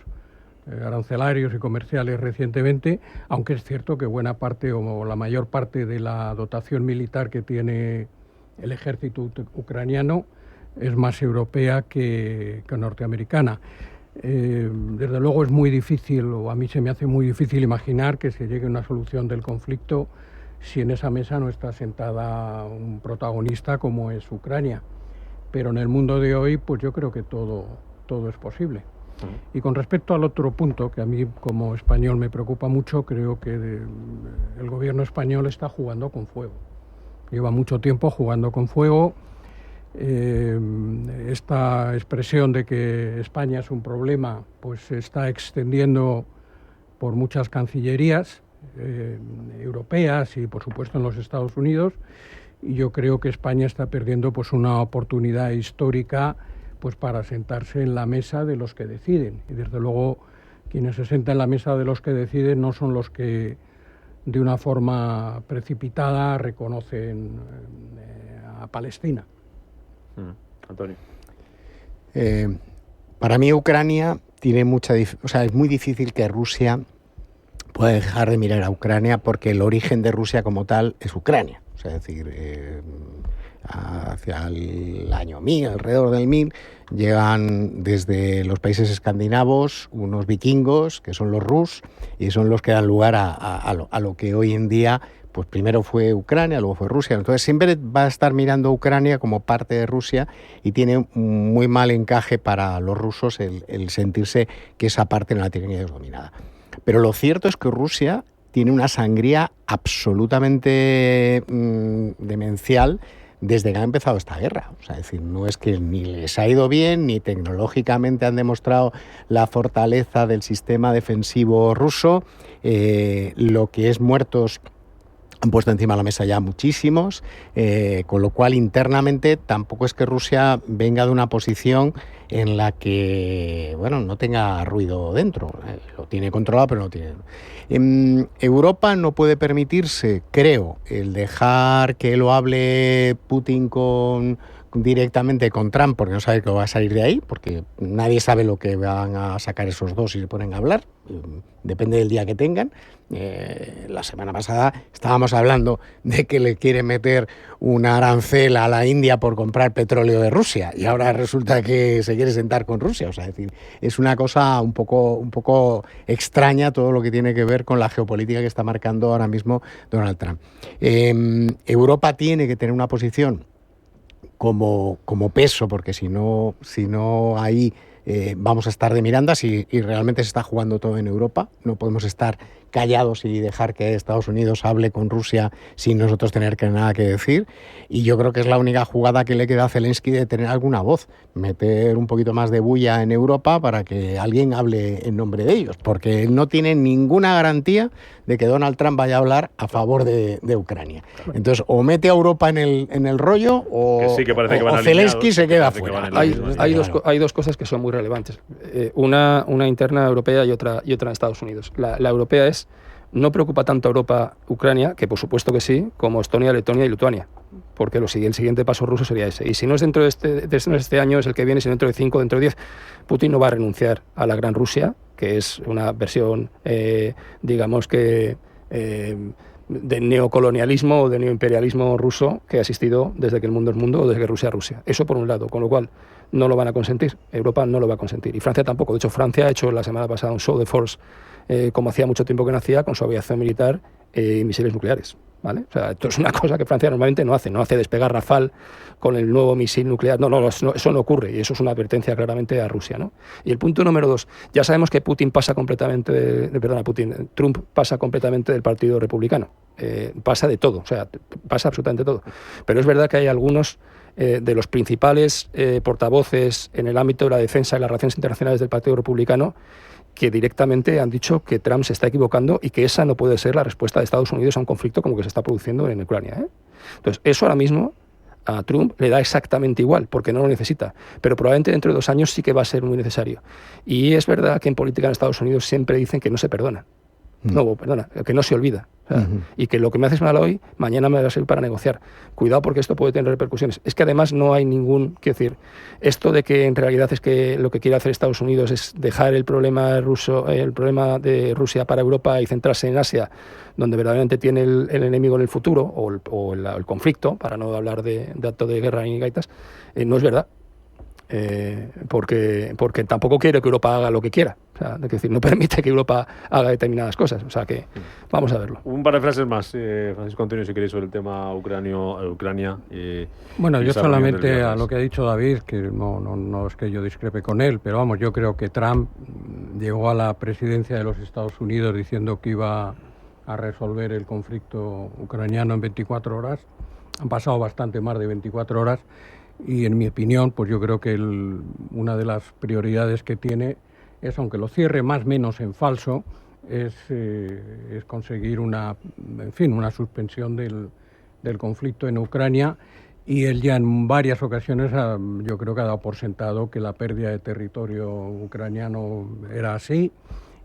arancelarios y comerciales recientemente, aunque es cierto que buena parte o la mayor parte de la dotación militar que tiene el ejército ucraniano es más europea que norteamericana. Desde luego es muy difícil, o a mí se me hace muy difícil imaginar que se llegue a una solución del conflicto si en esa mesa no está sentada un protagonista como es Ucrania. Pero en el mundo de hoy, pues yo creo que todo es posible. Y con respecto al otro punto, que a mí como español me preocupa mucho, creo que el gobierno español está jugando con fuego. Lleva mucho tiempo jugando con fuego. Esta expresión de que España es un problema, pues se está extendiendo por muchas cancillerías europeas y por supuesto en los Estados Unidos, y yo creo que España está perdiendo pues una oportunidad histórica pues para sentarse en la mesa de los que deciden, y desde luego quienes se sientan en la mesa de los que deciden no son los que de una forma precipitada reconocen a Palestina. Antonio. Para mí Ucrania tiene es muy difícil que Rusia pueda dejar de mirar a Ucrania, porque el origen de Rusia como tal es Ucrania. O sea, es decir, hacia el año 1000, alrededor del 1000, llegan desde los países escandinavos unos vikingos, que son los Rus, y son los que dan lugar a lo que hoy en día, pues primero fue Ucrania, luego fue Rusia. Entonces siempre va a estar mirando a Ucrania como parte de Rusia y tiene muy mal encaje para los rusos el sentirse que esa parte no la tienen ellos dominada. Pero lo cierto es que Rusia tiene una sangría absolutamente demencial desde que ha empezado esta guerra. O sea, es decir, no es que ni les ha ido bien, ni tecnológicamente han demostrado la fortaleza del sistema defensivo ruso. Lo que es muertos han puesto encima de la mesa ya muchísimos, con lo cual internamente tampoco es que Rusia venga de una posición en la que, bueno, no tenga ruido dentro. Lo tiene controlado, pero no tiene. Europa no puede permitirse, creo, el dejar que lo hable Putin directamente con Trump, porque no sabe que va a salir de ahí, porque nadie sabe lo que van a sacar esos dos si se ponen a hablar, depende del día que tengan. La semana pasada estábamos hablando de que le quiere meter una arancel a la India por comprar petróleo de Rusia, y ahora resulta que se quiere sentar con Rusia. O sea, es decir, es una cosa un poco extraña todo lo que tiene que ver con la geopolítica que está marcando ahora mismo Donald Trump. Europa tiene que tener una posición como peso, porque si no ahí vamos a estar de mirandas y realmente se está jugando todo en Europa. No podemos estar callados y dejar que Estados Unidos hable con Rusia sin nosotros tener nada que decir. Y yo creo que es la única jugada que le queda a Zelensky de tener alguna voz, meter un poquito más de bulla en Europa para que alguien hable en nombre de ellos, porque no tiene ninguna garantía de que Donald Trump vaya a hablar a favor de Ucrania. Entonces, o mete a Europa en el rollo o Zelensky se queda fuera. Hay dos cosas que son muy relevantes. Una interna europea y otra en Estados Unidos. La europea es: no preocupa tanto a Europa Ucrania, que por supuesto que sí, como Estonia, Letonia y Lituania, porque el siguiente paso ruso sería ese. Y si no es dentro de este año, es el que viene, si dentro de 5, dentro de 10, Putin no va a renunciar a la Gran Rusia, que es una versión, digamos que, de neocolonialismo o de neoimperialismo ruso que ha existido desde que el mundo es mundo o desde que Rusia es Rusia. Eso por un lado, con lo cual no lo van a consentir. Europa no lo va a consentir. Y Francia tampoco. De hecho, Francia ha hecho la semana pasada un show de force, como hacía mucho tiempo que no hacía, con su aviación militar y misiles nucleares, ¿vale? O sea, esto es una cosa que Francia normalmente no hace despegar Rafale con el nuevo misil nuclear. No, eso no ocurre, y eso es una advertencia claramente a Rusia, ¿no? Y el punto número 2, ya sabemos que Trump pasa completamente del Partido Republicano. Pasa de todo, o sea, pasa absolutamente todo. Pero es verdad que hay algunos de los principales portavoces en el ámbito de la defensa y las relaciones internacionales del Partido Republicano que directamente han dicho que Trump se está equivocando y que esa no puede ser la respuesta de Estados Unidos a un conflicto como que se está produciendo en Ucrania, ¿eh? Entonces, eso ahora mismo a Trump le da exactamente igual, porque no lo necesita, pero probablemente dentro de 2 años sí que va a ser muy necesario. Y es verdad que en política en Estados Unidos siempre dicen que no se perdona. No, perdona, que no se olvida. O sea, y que lo que me haces mal hoy, mañana me va a servir para negociar. Cuidado, porque esto puede tener repercusiones. Es que además no hay quiero decir, esto de que en realidad es que lo que quiere hacer Estados Unidos es dejar el problema de Rusia para Europa y centrarse en Asia, donde verdaderamente tiene el enemigo en el futuro, o el conflicto, para no hablar de acto de guerra ni gaitas, no es verdad. Porque tampoco quiere que Europa haga lo que quiera. O sea, es decir, no permite que Europa haga determinadas cosas. O sea que vamos a verlo. Un par de frases más, Francisco Antonio, si queréis, sobre el tema Ucrania. Bueno, yo solamente a lo que ha dicho David, que no es que yo discrepe con él, pero vamos, yo creo que Trump llegó a la presidencia de los Estados Unidos diciendo que iba a resolver el conflicto ucraniano en 24 horas. Han pasado bastante más de 24 horas. Y en mi opinión, pues yo creo que una de las prioridades que tiene es, aunque lo cierre más o menos en falso, es conseguir una suspensión del conflicto en Ucrania. Y él ya en varias ocasiones yo creo que ha dado por sentado que la pérdida de territorio ucraniano era así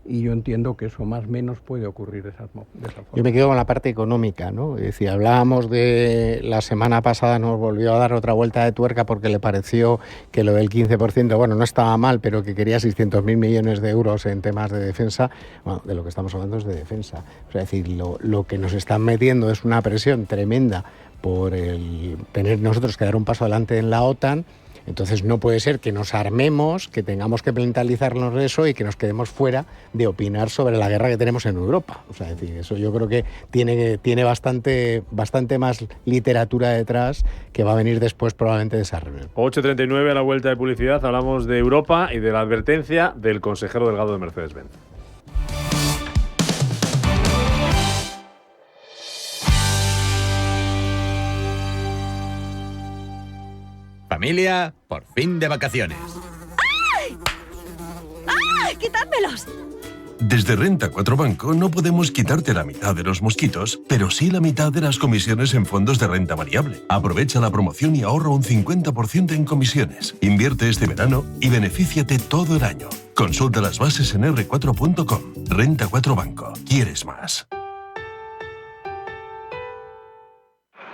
y yo entiendo que eso más o menos puede ocurrir de esa forma. Yo me quedo con la parte económica, ¿no? Es decir, hablábamos de la semana pasada, nos volvió a dar otra vuelta de tuerca porque le pareció que lo del 15%, bueno, no estaba mal, pero que quería 600.000 millones de euros en temas de defensa. Bueno, de lo que estamos hablando es de defensa. O sea, es decir, lo que nos están metiendo es una presión tremenda por el tener nosotros que dar un paso adelante en la OTAN. Entonces no puede ser que nos armemos, que tengamos que mentalizarnos de eso y que nos quedemos fuera de opinar sobre la guerra que tenemos en Europa. O sea, es decir, eso yo creo que tiene bastante más literatura detrás que va a venir después probablemente de esa reunión. 8:39 a la vuelta de publicidad, hablamos de Europa y de la advertencia del consejero delegado de Mercedes-Benz. Familia, por fin de vacaciones. ¡Ay! ¡Ay! ¡Quitádmelos! Desde Renta 4 Banco no podemos quitarte la mitad de los mosquitos, pero sí la mitad de las comisiones en fondos de renta variable. Aprovecha la promoción y ahorra un 50% en comisiones. Invierte este verano y benefíciate todo el año. Consulta las bases en r4.com. Renta 4 Banco. ¿Quieres más?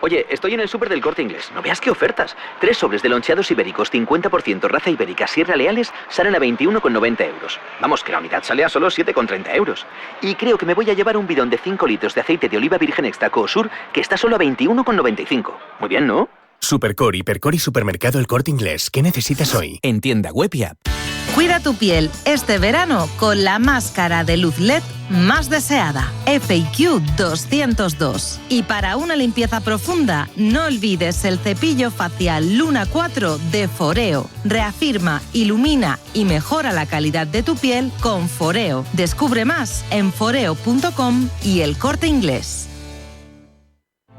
Oye, estoy en el súper del Corte Inglés. No veas qué ofertas. 3 sobres de loncheados ibéricos 50% raza ibérica Sierra Leales salen a 21,90 euros. Vamos, que la unidad sale a solo 7,30 euros. Y creo que me voy a llevar un bidón de 5 litros de aceite de oliva virgen extra Coosur que está solo a 21,95. Muy bien, ¿no? Supercore, Hipercore y Supermercado El Corte Inglés. ¿Qué necesitas hoy? En tienda web y app. Cuida tu piel este verano con la máscara de luz LED más deseada, FAQ 202. Y para una limpieza profunda, no olvides el cepillo facial Luna 4 de Foreo. Reafirma, ilumina y mejora la calidad de tu piel con Foreo. Descubre más en foreo.com y El Corte Inglés.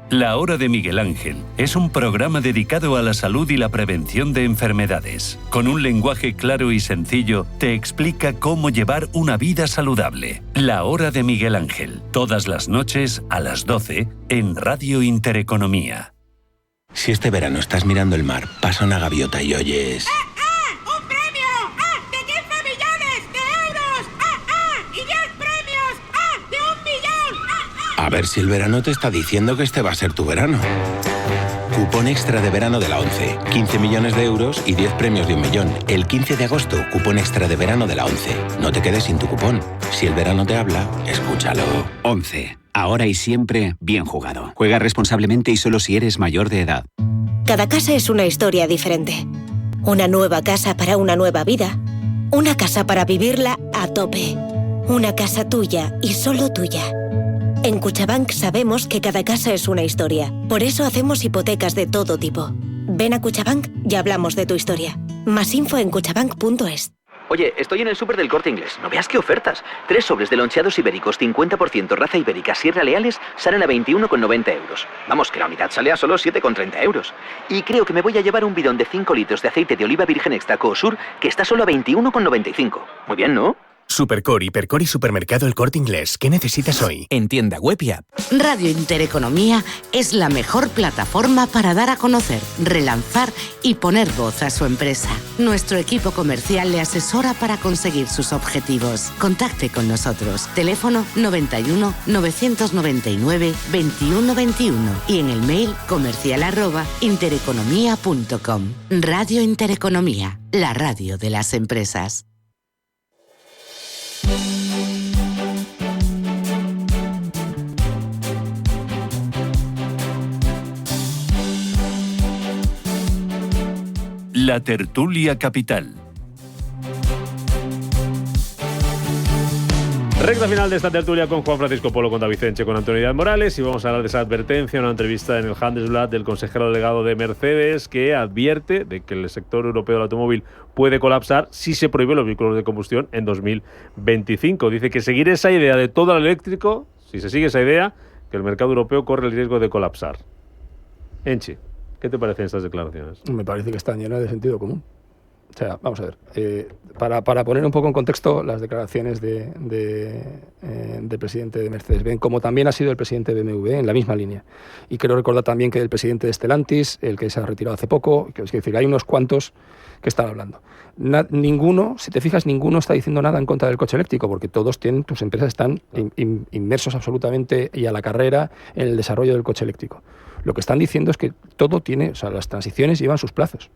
La Hora de Miguel Ángel es un programa dedicado a la salud y la prevención de enfermedades. Con un lenguaje claro y sencillo, te explica cómo llevar una vida saludable. La Hora de Miguel Ángel, todas las noches a las 12 en Radio Intereconomía. Si este verano estás mirando el mar, pasa una gaviota y oyes... ¡Un premio! ¡De 15 millones de euros! ¡Y 10 premios! ¡De 1 millón! A ver si el verano te está diciendo que este va a ser tu verano. Cupón extra de verano de la ONCE. 15 millones de euros y 10 premios de 1 millón. El 15 de agosto, cupón extra de verano de la ONCE. No te quedes sin tu cupón. Si el verano te habla, escúchalo. ONCE. Ahora y siempre, bien jugado. Juega responsablemente y solo si eres mayor de edad. Cada casa es una historia diferente. Una nueva casa para una nueva vida. Una casa para vivirla a tope. Una casa tuya y solo tuya. En Cuchabank sabemos que cada casa es una historia. Por eso hacemos hipotecas de todo tipo. Ven a Cuchabank y hablamos de tu historia. Más info en cuchabank.es. Oye, estoy en el súper del Corte Inglés. No veas qué ofertas. 3 sobres de loncheados ibéricos 50% raza ibérica Sierra Leales salen a 21,90 euros. Vamos, que la unidad sale a solo 7,30 euros. Y creo que me voy a llevar un bidón de 5 litros de aceite de oliva virgen extra Coosur que está solo a 21,95. Muy bien, ¿no? Supercore, Hipercore y Supermercado El Corte Inglés. ¿Qué necesitas hoy? En tienda web y app. Radio Intereconomía es la mejor plataforma para dar a conocer, relanzar y poner voz a su empresa. Nuestro equipo comercial le asesora para conseguir sus objetivos. Contacte con nosotros. Teléfono 91 999 2121 y en el mail comercial@intereconomia.com. Radio Intereconomía, la radio de las empresas. La tertulia capital. Recta final de esta tertulia con Juan Francisco Polo, con David Enche, con Antonio Díaz Morales, y vamos a hablar de esa advertencia, una entrevista en el Handelsblatt del consejero delegado de Mercedes, que advierte de que el sector europeo del automóvil puede colapsar si se prohíben los vehículos de combustión en 2025. Dice que seguir esa idea de todo el eléctrico, si se sigue esa idea, que el mercado europeo corre el riesgo de colapsar. Enche, ¿qué te parecen estas declaraciones? Me parece que están llenas de sentido común. O sea, vamos a ver, para poner un poco en contexto las declaraciones del presidente de Mercedes-Benz, como también ha sido el presidente de BMW, en la misma línea. Y quiero recordar también que el presidente de Stellantis, el que se ha retirado hace poco, es decir, hay unos cuantos que están hablando. Ninguno, si te fijas, ninguno está diciendo nada en contra del coche eléctrico, porque todos tienen, tus empresas están inmersos absolutamente y a la carrera en el desarrollo del coche eléctrico. Lo que están diciendo es que todo tiene, o sea, las transiciones llevan sus plazos.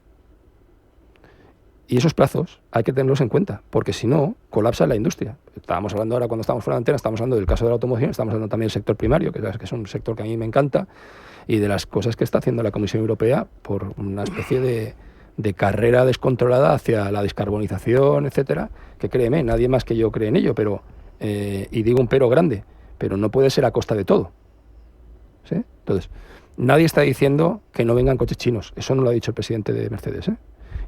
Y esos plazos hay que tenerlos en cuenta, porque si no, colapsa la industria. Estábamos hablando ahora, cuando estamos fuera de antena, estamos hablando del caso de la automoción, estamos hablando también del sector primario, que es un sector que a mí me encanta, y de las cosas que está haciendo la Comisión Europea por una especie de carrera descontrolada hacia la descarbonización, etcétera, que créeme, nadie más que yo cree en ello, pero y digo un pero grande, pero no puede ser a costa de todo. ¿Sí? Entonces, nadie está diciendo que no vengan coches chinos, eso no lo ha dicho el presidente de Mercedes,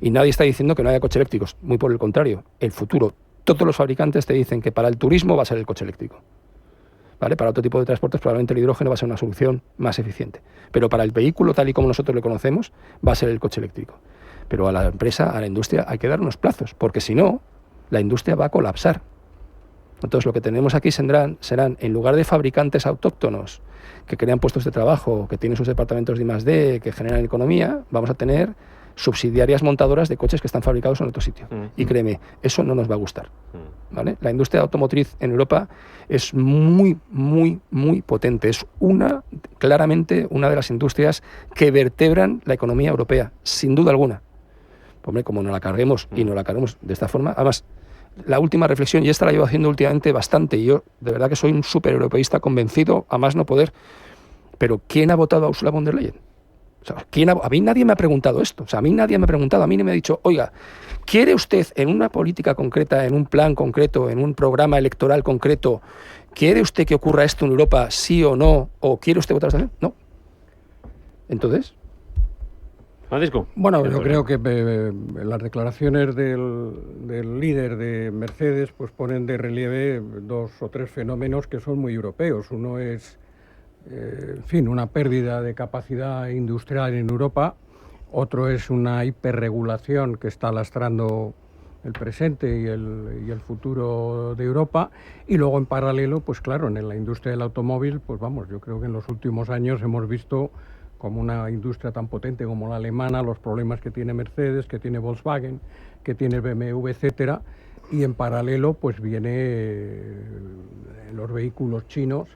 Y nadie está diciendo que no haya coches eléctricos, muy por el contrario. El futuro, todos los fabricantes te dicen que para el turismo va a ser el coche eléctrico. ¿Vale? Para otro tipo de transportes probablemente el hidrógeno va a ser una solución más eficiente. Pero para el vehículo, tal y como nosotros lo conocemos, va a ser el coche eléctrico. Pero a la empresa, a la industria, hay que dar unos plazos, porque si no, la industria va a colapsar. Entonces lo que tenemos aquí serán, en lugar de fabricantes autóctonos que crean puestos de trabajo, que tienen sus departamentos de I+D, que generan economía, vamos a tener subsidiarias montadoras de coches que están fabricados en otro sitio. Y créeme, eso no nos va a gustar. ¿Vale? La industria automotriz en Europa es muy, muy, muy potente. Es claramente una de las industrias que vertebran la economía europea, sin duda alguna. Hombre, como nos la carguemos y nos la carguemos de esta forma, además, la última reflexión, y esta la llevo haciendo últimamente bastante, y yo de verdad que soy un súper europeísta convencido, a más no poder, pero ¿quién ha votado a Ursula von der Leyen? O sea, a mí nadie me ha preguntado esto, o sea, a mí nadie me ha preguntado, a mí no me ha dicho, oiga, ¿quiere usted en una política concreta, en un plan concreto, en un programa electoral concreto, ¿quiere usted que ocurra esto en Europa, sí o no? ¿O quiere usted votar también? No. Entonces... Francisco. Bueno, yo creo que las declaraciones del líder de Mercedes pues ponen de relieve 2 o 3 fenómenos que son muy europeos. Uno es, en fin, una pérdida de capacidad industrial en Europa. Otro es una hiperregulación que está lastrando el presente y el futuro de Europa. Y luego, en paralelo, pues claro, en la industria del automóvil, pues vamos, yo creo que en los últimos años hemos visto como una industria tan potente como la alemana, los problemas que tiene Mercedes, que tiene Volkswagen, que tiene BMW, etcétera, y en paralelo pues viene los vehículos chinos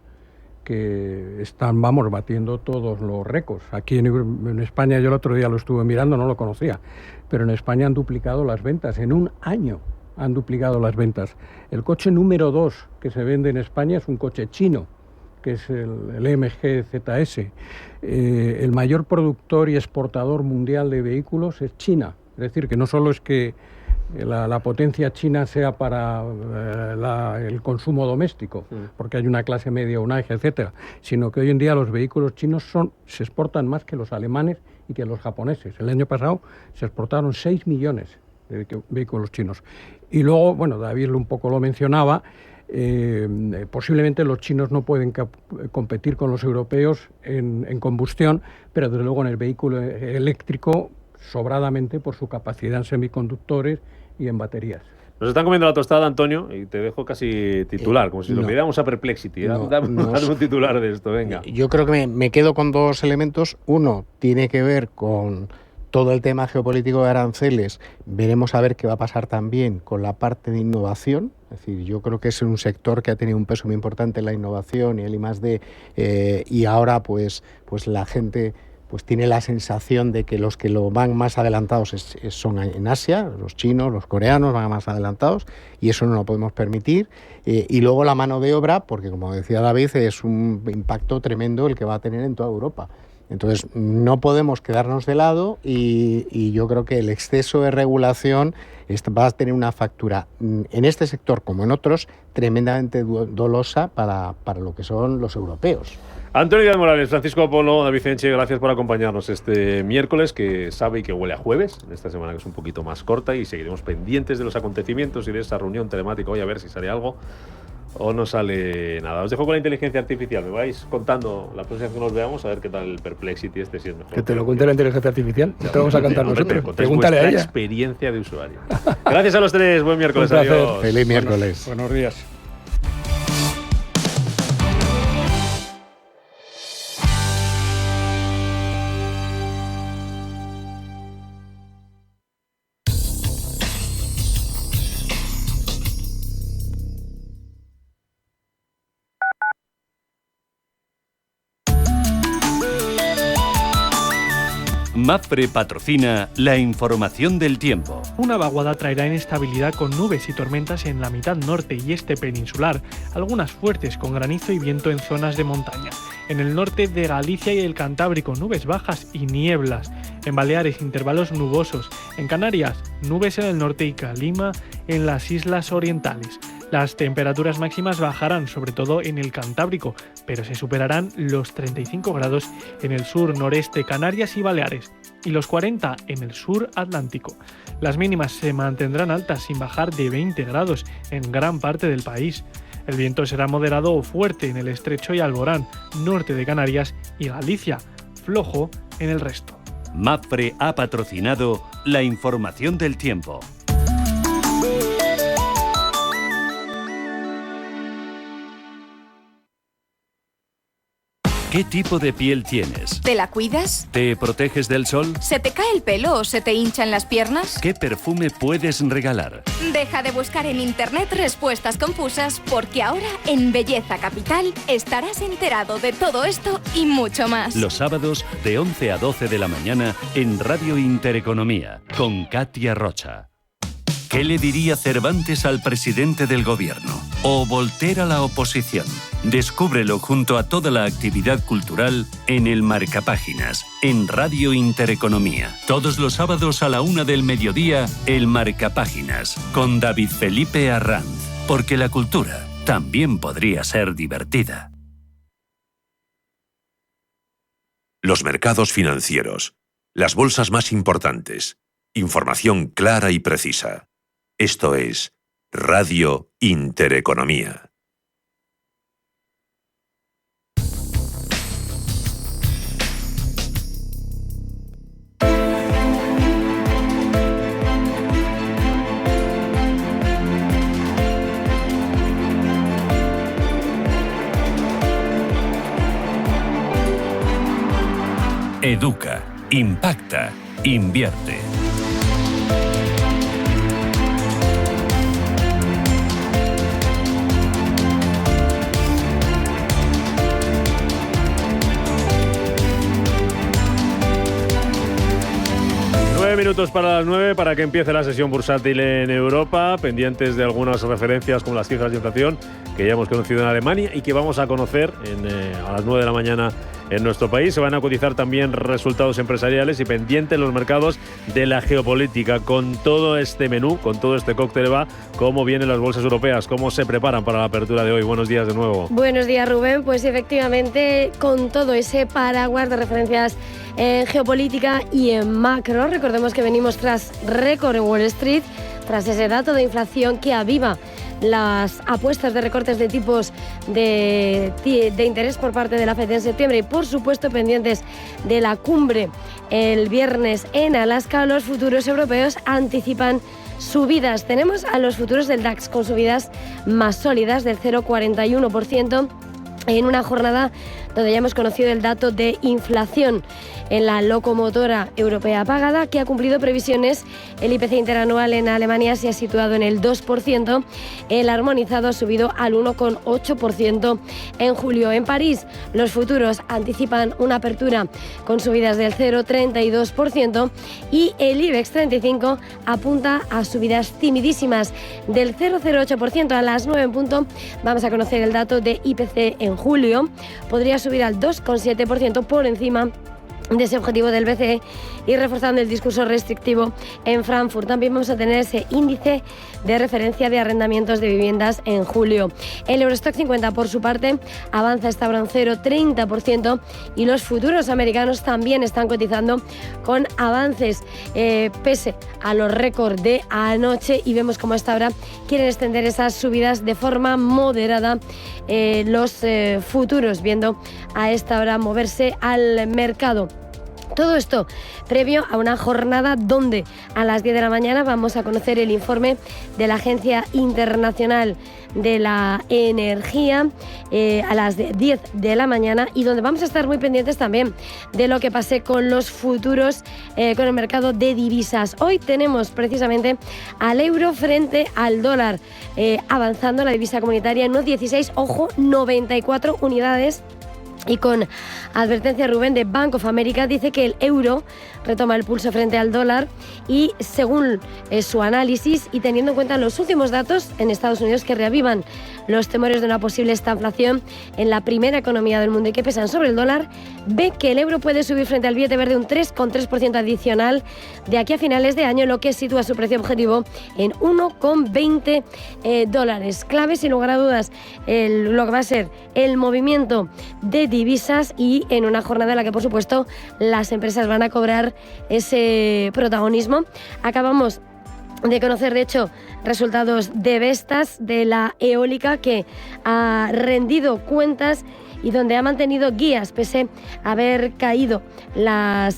que están, vamos, batiendo todos los récords. Aquí en España, yo el otro día lo estuve mirando, no lo conocía, pero en España han duplicado las ventas, en un año han duplicado las ventas. El coche número 2 que se vende en España es un coche chino, que es el MG ZS. El mayor productor y exportador mundial de vehículos es China. Es decir, que no solo es que la potencia china sea para el consumo doméstico, porque hay una clase media, una eje, etcétera, sino que hoy en día los vehículos chinos se exportan más que los alemanes y que los japoneses. El año pasado se exportaron 6 millones de vehículos chinos. Y luego, bueno, David un poco lo mencionaba, posiblemente los chinos no pueden competir con los europeos en combustión, pero desde luego en el vehículo eléctrico sobradamente por su capacidad en semiconductores y en baterías. Nos están comiendo la tostada, Antonio, y te dejo casi titular, como si lo pidiéramos a Perplexity. Dame un titular de esto, venga. Yo creo que me quedo con 2 elementos. Uno tiene que ver con todo el tema geopolítico de aranceles. Veremos a ver qué va a pasar también con la parte de innovación. Es decir, yo creo que es un sector que ha tenido un peso muy importante en la innovación y el I+D, y ahora pues la gente pues tiene la sensación de que los que lo van más adelantados son en Asia, los chinos, los coreanos van más adelantados, y eso no lo podemos permitir. Y luego la mano de obra, porque como decía David, es un impacto tremendo el que va a tener en toda Europa. Entonces, no podemos quedarnos de lado y yo creo que el exceso de regulación va a tener una factura, en este sector como en otros, tremendamente dolosa para lo que son los europeos. Antonio Díaz Morales, Francisco Apolo, David Enche, gracias por acompañarnos este miércoles, que sabe y que huele a jueves, en esta semana que es un poquito más corta, y seguiremos pendientes de los acontecimientos y de esa reunión telemática hoy a ver si sale algo. o no sale nada. Os dejo con la inteligencia artificial. Me vais contando la próxima vez que nos veamos a ver qué tal el Perplexity si es mejor. Que te lo cuente la inteligencia artificial. Te vamos a contar nosotros. Pregúntale a ella. Experiencia de usuario. Gracias a los tres. Buen miércoles. Adiós. Feliz miércoles. Buenos días. Mapfre patrocina la información del tiempo. Una vaguada traerá inestabilidad con nubes y tormentas en la mitad norte y este peninsular, algunas fuertes con granizo y viento en zonas de montaña. En el norte de Galicia y el Cantábrico, nubes bajas y nieblas. En Baleares, intervalos nubosos. En Canarias, nubes en el norte y calima en las islas orientales. Las temperaturas máximas bajarán, sobre todo en el Cantábrico, pero se superarán los 35 grados en el sur, noreste, Canarias y Baleares, y los 40 en el sur atlántico. Las mínimas se mantendrán altas sin bajar de 20 grados en gran parte del país. El viento será moderado o fuerte en el Estrecho y Alborán, norte de Canarias y Galicia, flojo en el resto. Mapfre ha patrocinado la información del tiempo. ¿Qué tipo de piel tienes? ¿Te la cuidas? ¿Te proteges del sol? ¿Se te cae el pelo o se te hinchan las piernas? ¿Qué perfume puedes regalar? Deja de buscar en internet respuestas confusas, porque ahora en Belleza Capital estarás enterado de todo esto y mucho más. Los sábados de 11 a 12 de la mañana en Radio Intereconomía con Katia Rocha. ¿Qué le diría Cervantes al presidente del gobierno? ¿O Voltaire a la oposición? Descúbrelo junto a toda la actividad cultural en el Marcapáginas, en Radio Intereconomía. Todos los sábados a la 1 del mediodía, el Marcapáginas, con David Felipe Arranz. Porque la cultura también podría ser divertida. Los mercados financieros. Las bolsas más importantes. Información clara y precisa. Esto es Radio Intereconomía. Educa, impacta, invierte. Minutos para las 9 para que empiece la sesión bursátil en Europa, pendientes de algunas referencias como las cifras de inflación que ya hemos conocido en Alemania y que vamos a conocer a las 9 de la mañana en nuestro país. Se van a cotizar también resultados empresariales y pendientes los mercados de la geopolítica. Con todo este menú, con todo este cóctel va, ¿cómo vienen las bolsas europeas? ¿Cómo se preparan para la apertura de hoy? Buenos días de nuevo. Buenos días, Rubén. Pues efectivamente, con todo ese paraguas de referencias en geopolítica y en macro, recordemos que venimos tras récord en Wall Street, tras ese dato de inflación que aviva las apuestas de recortes de tipos de interés por parte de la FED en septiembre y, por supuesto, pendientes de la cumbre el viernes en Alaska. Los futuros europeos anticipan subidas. Tenemos a los futuros del DAX con subidas más sólidas del 0,41% en una jornada donde ya hemos conocido el dato de inflación en la locomotora europea pagada, que ha cumplido previsiones. El IPC interanual en Alemania se ha situado en el 2%, el armonizado ha subido al 1,8% en julio. En París, los futuros anticipan una apertura con subidas del 0,32% y el IBEX 35 apunta a subidas timidísimas del 0,08%. A las 9 en punto vamos a conocer el dato de IPC en julio. Podría subir al 2,7% por encima de ese objetivo del BCE y reforzando el discurso restrictivo en Frankfurt. También vamos a tener ese índice de referencia de arrendamientos de viviendas en julio. El Eurostock 50, por su parte, avanza esta hora un 0,30% y los futuros americanos también están cotizando con avances pese a los récords de anoche, y vemos como a esta hora quieren extender esas subidas de forma moderada los futuros, viendo a esta hora moverse al mercado. Todo esto previo a una jornada donde a las 10 de la mañana vamos a conocer el informe de la Agencia Internacional de la Energía a las 10 de la mañana, y donde vamos a estar muy pendientes también de lo que pase con los futuros, con el mercado de divisas. Hoy tenemos precisamente al euro frente al dólar, avanzando la divisa comunitaria en unos 94 unidades. Y con advertencia, Rubén, de Bank of America, dice que el euro retoma el pulso frente al dólar, y según su análisis y teniendo en cuenta los últimos datos en Estados Unidos que reavivan los temores de una posible estanflación en la primera economía del mundo y que pesan sobre el dólar, ve que el euro puede subir frente al billete verde un 3,3% adicional de aquí a finales de año, lo que sitúa su precio objetivo en 1,20 dólares. Clave, sin lugar a dudas, lo que va a ser el movimiento de divisas, y en una jornada en la que, por supuesto, las empresas van a cobrar ese protagonismo. Acabamos de conocer, de hecho, resultados de Vestas, de la eólica, que ha rendido cuentas y donde ha mantenido guías pese a haber caído las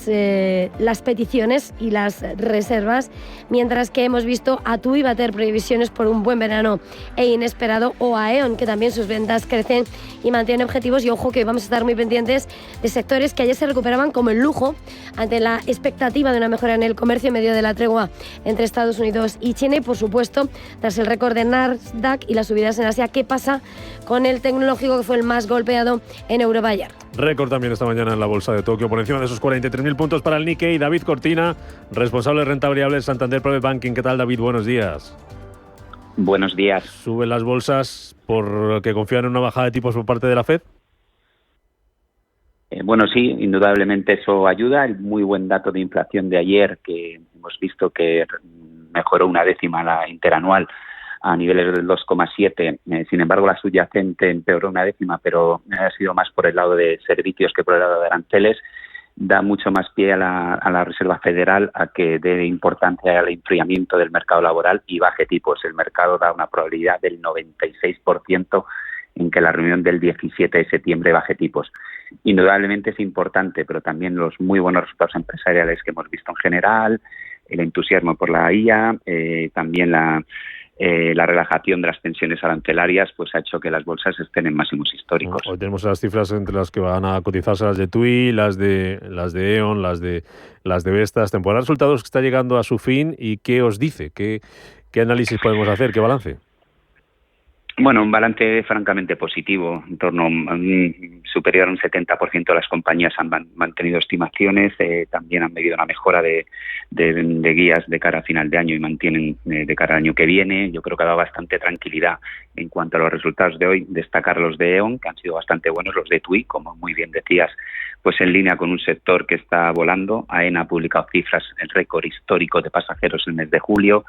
peticiones y las reservas, mientras que hemos visto a TUI bater previsiones por un buen verano e inesperado, o a E.ON, que también sus ventas crecen y mantiene objetivos. Y ojo que vamos a estar muy pendientes de sectores que ayer se recuperaban, como el lujo, ante la expectativa de una mejora en el comercio en medio de la tregua entre Estados Unidos y China, y por supuesto tras el récord de Nasdaq y las subidas en Asia. ¿Qué pasa con el tecnológico, que fue el más golpeado en Eurobayer? Récord también esta mañana en la bolsa de Tokio, por encima de esos 43.000 puntos para el Nikkei. David Cortina, responsable de renta variable de Santander Private Banking. ¿Qué tal, David? Buenos días. Buenos días. ¿Suben las bolsas porque confían en una bajada de tipos por parte de la FED? Bueno, sí, indudablemente eso ayuda. El muy buen dato de inflación de ayer, que hemos visto que mejoró 0,1 la interanual a niveles del 2,7. Sin embargo, la subyacente empeoró 0,1, pero ha sido más por el lado de servicios que por el lado de aranceles. Da mucho más pie a la Reserva Federal a que dé importancia al enfriamiento del mercado laboral y baje tipos. El mercado da una probabilidad del 96% en que la reunión del 17 de septiembre baje tipos. Indudablemente es importante, pero también los muy buenos resultados empresariales que hemos visto en general, el entusiasmo por la IA, también la relajación de las tensiones arancelarias, pues ha hecho que las bolsas estén en máximos históricos. Hoy tenemos las cifras entre las que van a cotizarse, las de TUI, las de E.ON, las de Vestas. Temporada de resultados que está llegando a su fin, y ¿qué os dice? ¿Qué análisis podemos hacer? ¿Qué balance? Bueno, un balance francamente positivo, en torno a superior a un 70% de las compañías han mantenido estimaciones, también han medido una mejora de guías de cara a final de año y mantienen de cara al año que viene. Yo creo que ha dado bastante tranquilidad en cuanto a los resultados de hoy. Destacar los de E.ON, que han sido bastante buenos, los de TUI, como muy bien decías, pues en línea con un sector que está volando. AENA ha publicado cifras, el récord histórico de pasajeros en el mes de julio.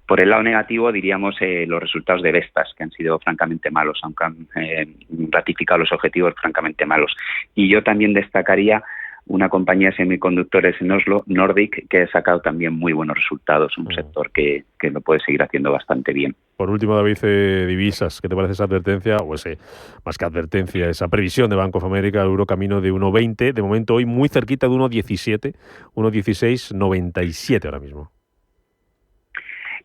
Por el lado negativo, diríamos los resultados de Vestas, que han sido francamente malos, aunque han ratificado los objetivos francamente malos. Y yo también destacaría una compañía de semiconductores en Oslo, Nordic, que ha sacado también muy buenos resultados, un sector que lo puede seguir haciendo bastante bien. Por último, David, divisas, ¿qué te parece esa advertencia, o más que advertencia, esa previsión de Bank of America, el euro camino de 1,20, de momento hoy muy cerquita de 1,17, 1,1697 ahora mismo?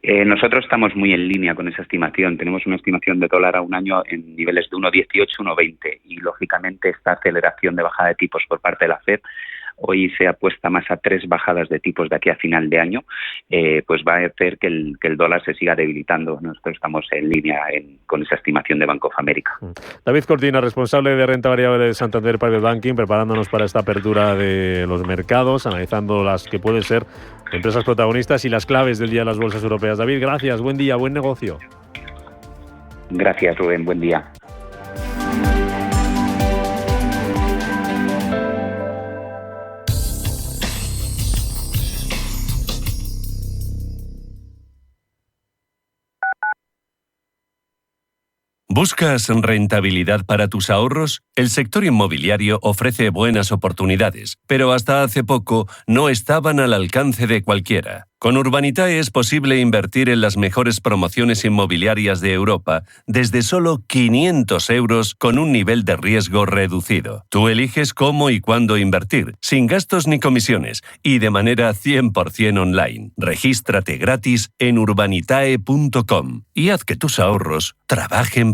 Nosotros estamos muy en línea con esa estimación. Tenemos una estimación de dólar a un año en niveles de 1,18, 1,20 y lógicamente esta aceleración de bajada de tipos por parte de la FED, hoy se apuesta más a 3 bajadas de tipos de aquí a final de año, pues va a hacer que el dólar se siga debilitando. Nosotros estamos en línea con esa estimación de Bank of America. David Cortina, responsable de renta variable de Santander Private Banking, preparándonos para esta apertura de los mercados, analizando las que pueden ser empresas protagonistas y las claves del día de las bolsas europeas. David, gracias, buen día, buen negocio. Gracias, Rubén, buen día. ¿Buscas rentabilidad para tus ahorros? El sector inmobiliario ofrece buenas oportunidades, pero hasta hace poco no estaban al alcance de cualquiera. Con Urbanitae es posible invertir en las mejores promociones inmobiliarias de Europa desde solo 500 euros con un nivel de riesgo reducido. Tú eliges cómo y cuándo invertir, sin gastos ni comisiones y de manera 100% online. Regístrate gratis en urbanitae.com y haz que tus ahorros trabajen